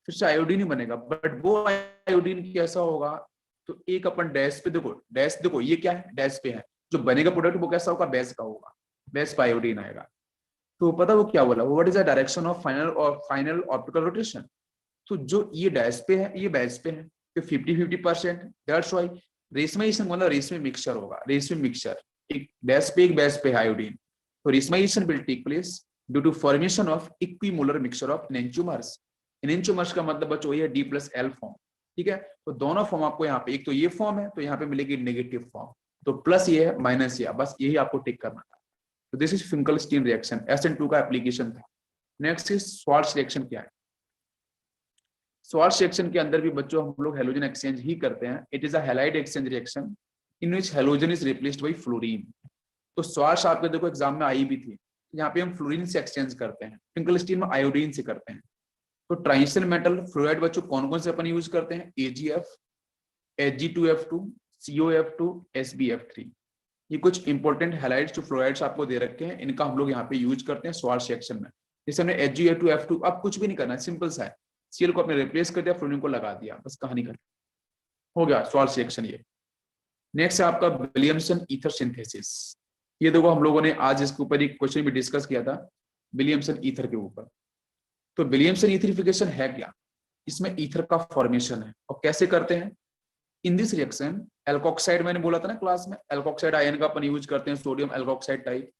फिर से आयोडीन ही बनेगा। बट वो आयोडीन कैसा होगा? तो एक अपन डैश पे देखो, डैश देखो ये क्या है? डैश पे है। जो बनेगा प्रोडक्ट वो कैसा होगा? बेस का होगा, बेस पे आयोडीन आएगा। तो पता वो क्या बोला? What is the direction of final optical rotation. तो जो ये डैश पे है, ये बेस पे है, तो 50-50%। दैट्स व्हाई रेशमाइजेशन मतलब रेशमी मिक्सचर होगा, रेशमी मिक्सचर। एक डैश पे एक बेस पे आयोडीन, तो racemisation will take place due to formation of equimolar mixture of enantiomers. Enantiomers का मतलब बच्चों ये D+L फॉर्म। ठीक है, तो दोनों फॉर्म आपको यहाँ पे, एक तो ये फॉर्म है तो यहाँ पे मिलेगी नेगेटिव फॉर्म, तो प्लस ये है माइनस ये, बस यही आपको टिक करना है। तो this is Finkelstein reaction, SN2 का एप्लीकेशन था। Next is Swarts reaction. क्या है श्वार्ट्ज रिएक्शन? के अंदर भी बच्चों हम लोग हेलोजन एक्सचेंज ही करते हैं। It is a halide exchange reaction in which halogen is replaced by fluorine. तो श्वार्ट्ज आपके देखो एग्जाम में आई भी थी, यहाँ पे हम फ्लोरीन से एक्सचेंज करते हैं, फिंकलस्टीन में आयोडीन से करते हैं। तो ट्रांजिशन मेटल फ्लोराइड बच्चों कौन कौन से अपन यूज करते हैं? AgF, Ag2F2, COF2, SbF3। ये कुछ इंपॉर्टेंट हैलाइड्स जो फ्लोराइड्स आपको दे रखे हैं, इनका हम लोग यहाँ पे यूज करते हैं श्वार्ट्ज रिएक्शन में। जैसे हमने Ag2F2, अब कुछ भी नहीं करना है, सिंपल सा है, Cl को आपने रिप्लेस कर दिया, फ्लोरीन को लगा दिया, बस कहानी खत्म, हो गया श्वार्ट्ज रिएक्शन ये। नेक्स्ट है आपका विलियमसन ईथर सिंथेसिस। ये देखो हम लोगों ने आज इसके ऊपर एक क्वेश्चन भी डिस्कस किया था, विलियमसन ईथर के ऊपर। तो विलियमसन ईथरिफिकेशन है क्या? इसमें ईथर का फॉर्मेशन है, और कैसे करते हैं? इन दिस रिएक्शन एल्कोक्साइड, मैंने बोला था ना क्लास में, एल्कोक्साइड आयन का अपन यूज करते हैं, सोडियम एल्कोक्साइड टाइप।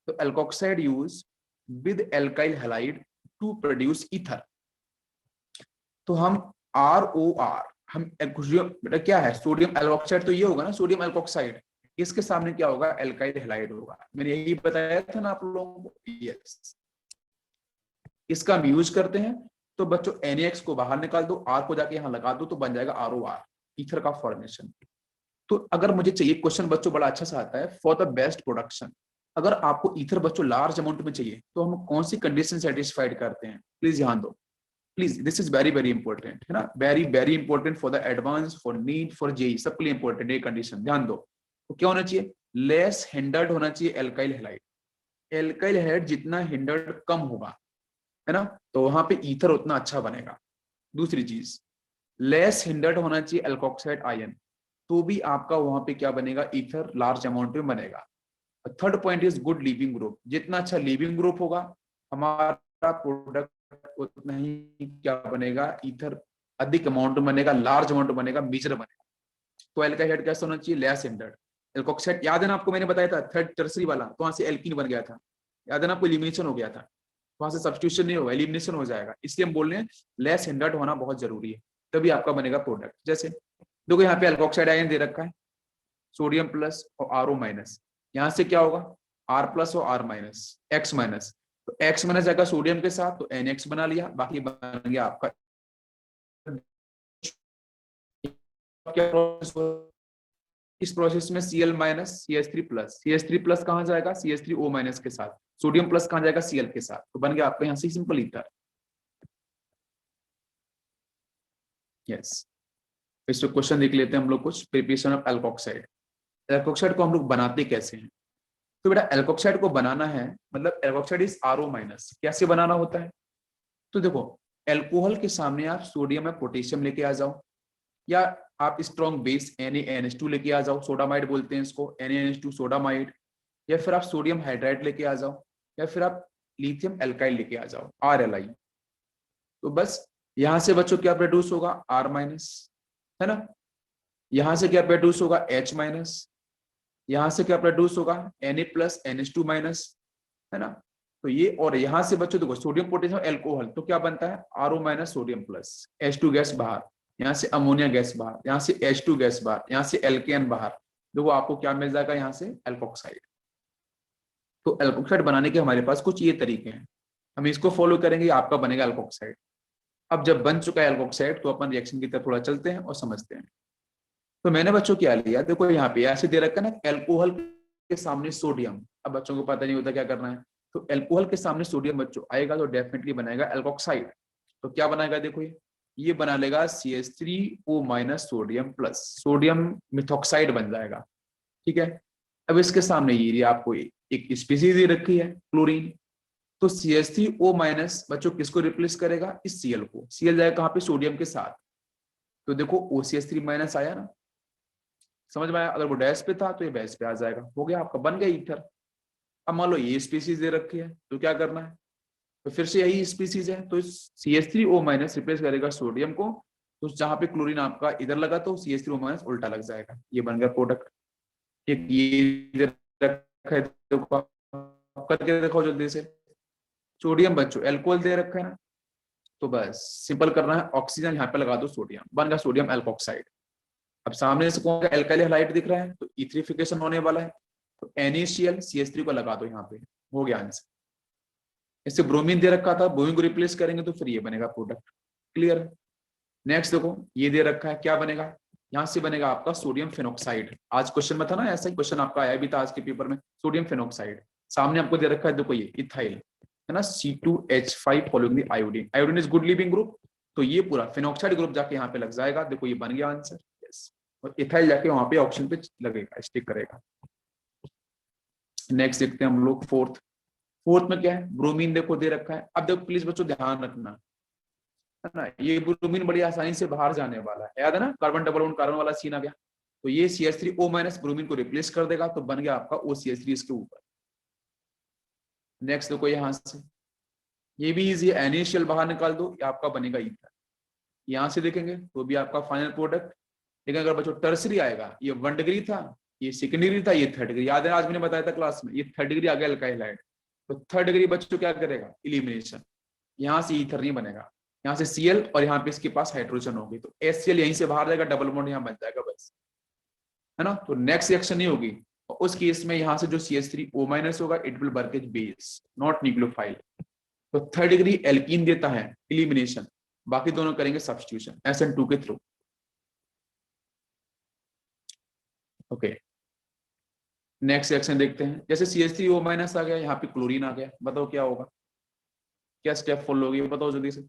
तो alkoxide use with alkyl halide to produce ether. तो हम ROR, हम बेटा क्या है, सोडियम एल्कोक्साइड, तो ये होगा ना सोडियम एल्कोक्साइड, इसके सामने क्या होगा? एल्काइल हैलाइड होगा। मैंने यही बताया था ना आप लोगों को, यस। इसका हम यूज करते हैं। तो बच्चों NaX को बाहर निकाल दो, R को जाके यहां लगा दो, तो बन जाएगा ROR, ईथर का फॉर्मेशन। तो अगर मुझे चाहिए, क्वेश्चन बच्चों बड़ा अच्छा सा आता है, फॉर द बेस्ट प्रोडक्शन, अगर आपको ईथर बच्चों लार्ज अमाउंट में चाहिए तो हम कौन सी कंडीशन सेटिस्फाइड करते हैं? प्लीज ध्यान दो, please, this is very very important, है ना, very very important for the advance, for NEET, for JEE, सबके लिए इंपॉर्टेंट ये कंडीशन, ध्यान दो। तो क्या होना चाहिए? लेस हिंडर्ड होना चाहिए एल्काइल हैलाइड। एल्काइल हैलाइड जितना हिंडर्ड कम होगा, है ना, तो वहां पे ईथर उतना अच्छा बनेगा। दूसरी चीज, लेस हिंडर्ड होना चाहिए एल्कोक्साइड आयन, तो भी आपका वहां पे क्या बनेगा? ईथर लार्ज अमाउंट में बनेगा। Third point is good leaving group, जितना अच्छा लीविंग ग्रुप होगा हमारा प्रोडक्ट उतना ही क्या बनेगा? ईथर अधिक अमाउंट में बनेगा, लार्ज अमाउंट में बनेगा, मेजर बनेगा। तो एल्काइड कैसा होना चाहिए? Less hindered. एल्कोक्साइड याद है ना आपको, मैंने बताया था थर्ड टर्सरी वाला, तो वहां से एल्कीन बन गया था, याद है ना आपको, एलिमिनेशन हो गया था, वहां से सब्स्टिट्यूशन नहीं होगा, एलिमिनेशन हो जाएगा। इसलिए हम बोल रहे हैं लेस हिंडर्ड होना बहुत जरूरी है, तभी आपका बनेगा प्रोडक्ट। जैसे देखो यहाँ पे एल्कोक्साइड आयन दे रखा है, सोडियम प्लस और RO माइनस, यहाँ से क्या होगा? R प्लस और R माइनस, X माइनस, तो X माइनस जाएगा सोडियम के साथ, तो NX बना लिया, बाकी बन गया आपका क्या प्रोसेस। इस प्रोसेस में Cl minus CH3 plus, CH3 plus कहां जाएगा? CH3O माइनस के साथ, सोडियम प्लस कहां जाएगा? Cl के साथ, तो बन गया आपका यहाँ से सिंपल ईथर। यस, इस क्वेश्चन देख लेते हैं हम लोग कुछ, प्रिपरेशन ऑफ एल्कोक्साइड। एल्कोक्साइड को हम लोग बनाते कैसे हैं? तो बेटा एल्कोक्साइड को बनाना है, मतलब एल्कोक्साइड इज RO माइनस, कैसे बनाना होता है? तो देखो, एल्कोहल के सामने आप सोडियम या पोटेशियम लेके आ जाओ, या आप स्ट्रॉन्ग बेस NaNH2 लेके आ जाओ, सोडामाइड बोलते हैं इसको, NaNH2 सोडामाइड, या फिर आप सोडियम हाइड्राइड लेके आ जाओ, या फिर आप लिथियम एल्काइल लेके आ जाओ, RLI। तो बस यहां से बच्चों क्या प्रोड्यूस होगा? R माइनस, है ना, यहां से क्या प्रोड्यूस होगा? H माइनस, यहां से क्या प्रोड्यूस होगा? Na प्लस NH2 माइनस, है ना। तो ये, और यहां से बच्चों देखो सोडियम पोटेशियम एल्कोहल, तो क्या बनता है? RO minus sodium plus, H2 gas बाहर, यहाँ से अमोनिया गैस बाहर, यहाँ से H2 गैस बाहर, यहाँ से एल्केन बाहर, देखो आपको क्या मिल जाएगा? यहाँ से एल्कोक्साइड। तो एल्कोक्साइड बनाने के हमारे पास कुछ ये तरीके हैं, हम इसको फॉलो करेंगे, आपका बनेगा एल्कोक्साइड। अब जब बन चुका है एल्कोक्साइड, तो अपन रिएक्शन की तरफ थोड़ा चलते हैं और समझते हैं। तो मैंने बच्चों क्या लिया, देखो यहाँ पे ऐसे दे रखा है ना, एल्कोहल के सामने सोडियम, अब बच्चों को पता नहीं होता क्या करना है, तो एल्कोहल के सामने सोडियम बच्चों आएगा तो डेफिनेटली बनाएगा एल्कोक्साइड। तो क्या बनाएगा? देखो ये बना लेगा CH3O minus sodium plus, sodium methoxide बन जाएगा, ठीक है। अब इसके सामने ये आपको एक स्पीसीज दे रखी है क्लोरीन, तो CH3O माइनस बच्चों किसको रिप्लेस करेगा? इस Cl को, Cl जाएगा कहाँ पे? सोडियम के साथ, तो देखो OCH3 माइनस आया ना, समझ में आया? अगर वो डैश पे था तो ये बेस पे आ जाएगा, हो गया आपका, बन गया ईथर। अब मान लो ये स्पीसीज दे रखी है, तो क्या करना है? तो फिर से यही स्पीसीज है, तो CH3O माइनस रिप्लेस करेगा सोडियम को, तो जहां पे क्लोरीन आपका इधर लगा तो CH3O माइनस उल्टा लग जाएगा, ये बन गया प्रोडक्ट। एक ये रखा है, तो करके देखो जल्दी से। सोडियम बच्चों एल्कोहल दे रखा है ना, तो बस सिंपल करना है, ऑक्सीजन यहाँ पे लगा दो सोडियम, बन गया सोडियम एल्कोक्साइड। अब सामने से कौन सा एल्काइल हैलाइड दिख रहा है, तो इथरिफिकेशन होने वाला है, तो NaCl CH3 को लगा दो यहाँ पे, हो गया आंसर। इससे ब्रोमीन दे रखा था, ब्रोमीन को रिप्लेस करेंगे तो फिर ये बनेगा प्रोडक्ट। क्लियर। नेक्स्ट देखो ये दे रखा है, क्या बनेगा, यहाँ से बनेगा आपका सोडियम फेनोक्साइड। आज क्वेश्चन में था ना, ऐसा ही क्वेश्चन आपका आया भी था आज के पेपर में, सोडियम फेनोक्साइड। सामने आपको दे रखा है, देखो ये इथाइल है ना, C2H5 following the iodine, iodine is good leaving group, तो ये पूरा फेनोक्साइड ग्रुप जाके यहाँ पे लग जाएगा। देखो ये बन गया आंसर, यस। और इथाइल जाके वहां पे ऑप्शन पे लगेगा, स्टिक करेगा। नेक्स्ट देखते हैं हम लोग फोर्थ। फोर्थ में क्या है, ब्रोमीन देखो दे रखा है। अब देखो प्लीज बच्चों ध्यान रखना है ना, ये ब्रोमीन बड़ी आसानी से बाहर जाने वाला है, याद है ना, कार्बन डबल बॉन्ड कार्बन वाला सीन आ गया, तो ये CH3O- ब्रोमीन को रिप्लेस कर देगा, तो बन गया आपका OCH3 इसके ऊपर। नेक्स्ट देखो यहां से, ये भी इजी है, NaCl बाहर निकाल दो, ये आपका बनेगा ईथर। यहां से देखेंगे तो भी आपका फाइनल प्रोडक्ट। लेकिन अगर बच्चों टर्सरी आएगा, ये 1 डिग्री था, ये 2nd डिग्री था, ये 3rd डिग्री, याद है आज मैंने बताया था क्लास में, ये 3rd डिग्री आ गया अल्काइल हैलाइड, तो 3rd डिग्री बच्चों क्या करेगा, इलिमिनेशन, यहाँ से ईथर नहीं बनेगा, यहाँ से Cl और यहाँ पे इसके पास हाइड्रोजन होगी, तो HCl यहीं से बाहर जाएगा, डबल बॉन्ड यहाँ बन जाएगा बस, है ना। तो नेक्स्ट रिएक्शन नहीं होगी, और उस केस में यहाँ से जो CH3O- होगा, it will work as base not nucleophile. तो 3rd डिग्री एल्कीन देता है इलिमिनेशन, बाकी दोनों करेंगे सब्स्टिट्यूशन SN2 के थ्रू। ओके नेक्स्ट रिएक्शन देखते हैं, जैसे CH3O- आ गया, यहाँ पे क्लोरीन आ गया, बताओ क्या होगा, क्या स्टेप फॉलो होगी, बताओ जल्दी से।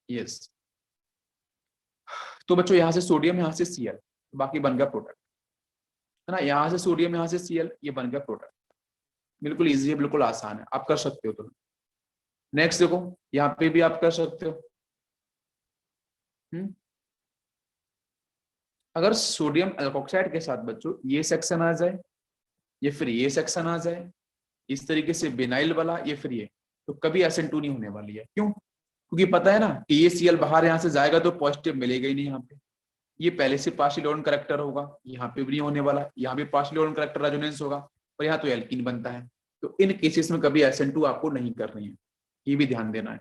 यस, तो बच्चों यहाँ से सोडियम, यहाँ से Cl, बाकी बन गया प्रोडक्ट, है ना, यहाँ से सोडियम, यहाँ से Cl, ये बन गया प्रोडक्ट। बिल्कुल इजी है, बिल्कुल आसान है, आप कर सकते हो। तो नेक्स्ट देखो, यहाँ पे भी आप कर सकते हो। अगर सोडियम एल्कोक्साइड के साथ बच्चों ये सेक्शन आ जाए, ये फिर ये सेक्शन आ जाए, इस तरीके से बिनाइल वाला, ये फिर ये, तो कभी SN2 नहीं होने वाली है। क्यों, क्योंकि पता है ना कि ये Cl बाहर यहाँ से जाएगा तो पॉजिटिव मिलेगा ही नहीं यहाँ पे, ये पहले से पार्शियल ओन करेक्टर होगा, यहाँ पे भी नहीं होने वाला, यहाँ पे पार्शियल ओन करेक्टर रेजोनेंस होगा, और यहाँ तो एल्कीन बनता है, तो इन केसेस में कभी SN2 आपको नहीं करनी है, ये भी ध्यान देना है,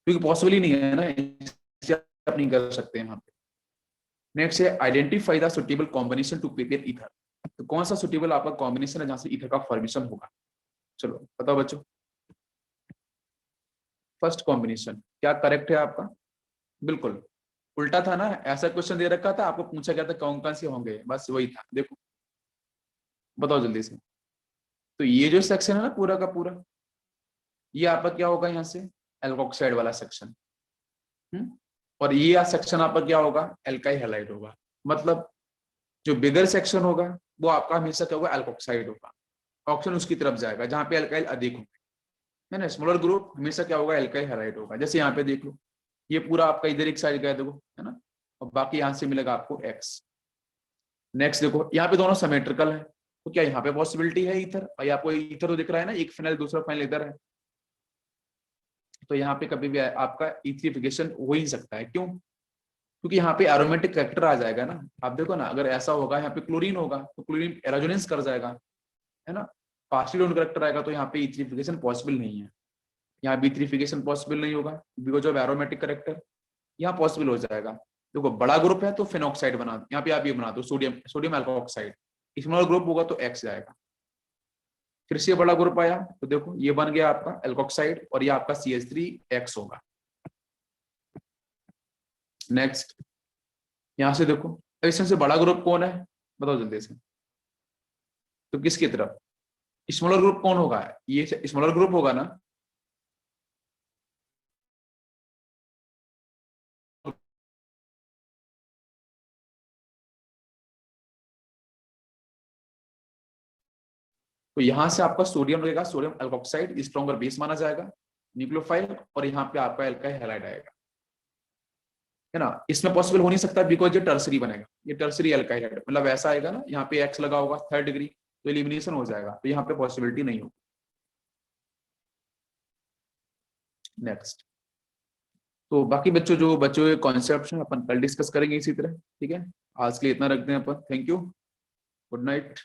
क्योंकि पॉसिबल ही नहीं है ना, इससे आप नहीं कर सकते यहाँ पे। नेक्स्ट है identify the suitable combination to prepare ether, तो कौन सा सुटेबल आपका कॉम्बिनेशन है जहां से ईथर का फॉर्मेशन होगा, चलो बताओ बच्चों। फर्स्ट कॉम्बिनेशन क्या करेक्ट है आपका, बिल्कुल उल्टा था ना, ऐसा क्वेश्चन दे रखा था, आपको पूछा गया था कौन कौन से होंगे, बस वही था, देखो बताओ जल्दी से। तो ये जो सेक्शन है ना पूरा का पूरा, ये आपका क्या होगा, यहाँ से एल्कोक्साइड वाला सेक्शन, और ये सेक्शन आपका क्या होगा, एल्काइल हैलाइड होगा। मतलब जो बिगर सेक्शन होगा वो आपका हमेशा क्या होगा, एल्कोक्साइड होगा, ऑप्शन उसकी तरफ जाएगा जहां पे एल्काइल अधिक होंगे, है ना। स्मॉलर ग्रुप हमेशा क्या होगा, एल्काइल हैलाइड होगा। जैसे यहाँ पे देख लो, ये पूरा आपका इधर एक साइड गया देखो, है ना, और बाकी यहाँ से मिलेगा आपको X। नेक्स्ट देखो यहाँ पे दोनों सिमेट्रिकल है, तो क्या यहाँ पे पॉसिबिलिटी है ईथर, और आपको ईथर तो दिख रहा है ना, एक फिनाइल दूसरा फाइनल इधर है, तो यहाँ पे कभी भी आपका इथरिफिकेशन हो ही सकता है। क्यों, क्योंकि यहाँ पे एरोमेटिक कैरेक्टर आ जाएगा ना, आप देखो ना, अगर ऐसा होगा यहाँ पे क्लोरीन होगा तो क्लोरीन एरोजोनेंस कर जाएगा, है ना, पार्शियल ओन करेक्टर आएगा, तो यहाँ पे इथरिफिकेशन पॉसिबल नहीं है, यहाँ भी इथरिफिकेशन पॉसिबल नहीं होगा बिकॉज ऑफ एरोमेटिक करेक्टर। यहाँ पॉसिबल हो जाएगा, देखो बड़ा ग्रुप है तो फेनोक्साइड बना दो, यहाँ पे आप ये बना दो sodium, sodium alkoxide, small group होगा तो X जाएगा। फिर से बड़ा ग्रुप आया तो देखो ये बन गया आपका एल्कोक्साइड, और ये आपका CH3X होगा। नेक्स्ट यहां से देखो, इसमें से बड़ा ग्रुप कौन है, बताओ जल्दी से, तो किसकी तरफ, स्मॉलर ग्रुप कौन होगा, ये स्मॉलर ग्रुप होगा ना, तो यहां से आपका सोडियम लगेगा, सोडियम एल्कोक्साइड स्ट्रॉन्गर बेस माना जाएगा, न्यूक्लियोफाइल, और यहाँ पे आपका एल्काइल हैलाइड आएगा, है ना। इसमें पॉसिबल हो नहीं सकता बिकॉज ये टर्सरी बनेगा, ये टर्सरी एल्काइल हैलाइड, मतलब ऐसा आएगा ना, यहाँ पे X लगा होगा 3rd डिग्री, तो एलिमिनेशन हो जाएगा, तो यहाँ पे पॉसिबिलिटी नहीं होगी। नेक्स्ट, तो बाकी बच्चों जो बच्चों के कॉन्सेप्ट हैं अपन कल डिस्कस करेंगे इसी तरह, ठीक है। आज के लिए इतना रखते हैं अपन, थैंक यू, गुड नाइट।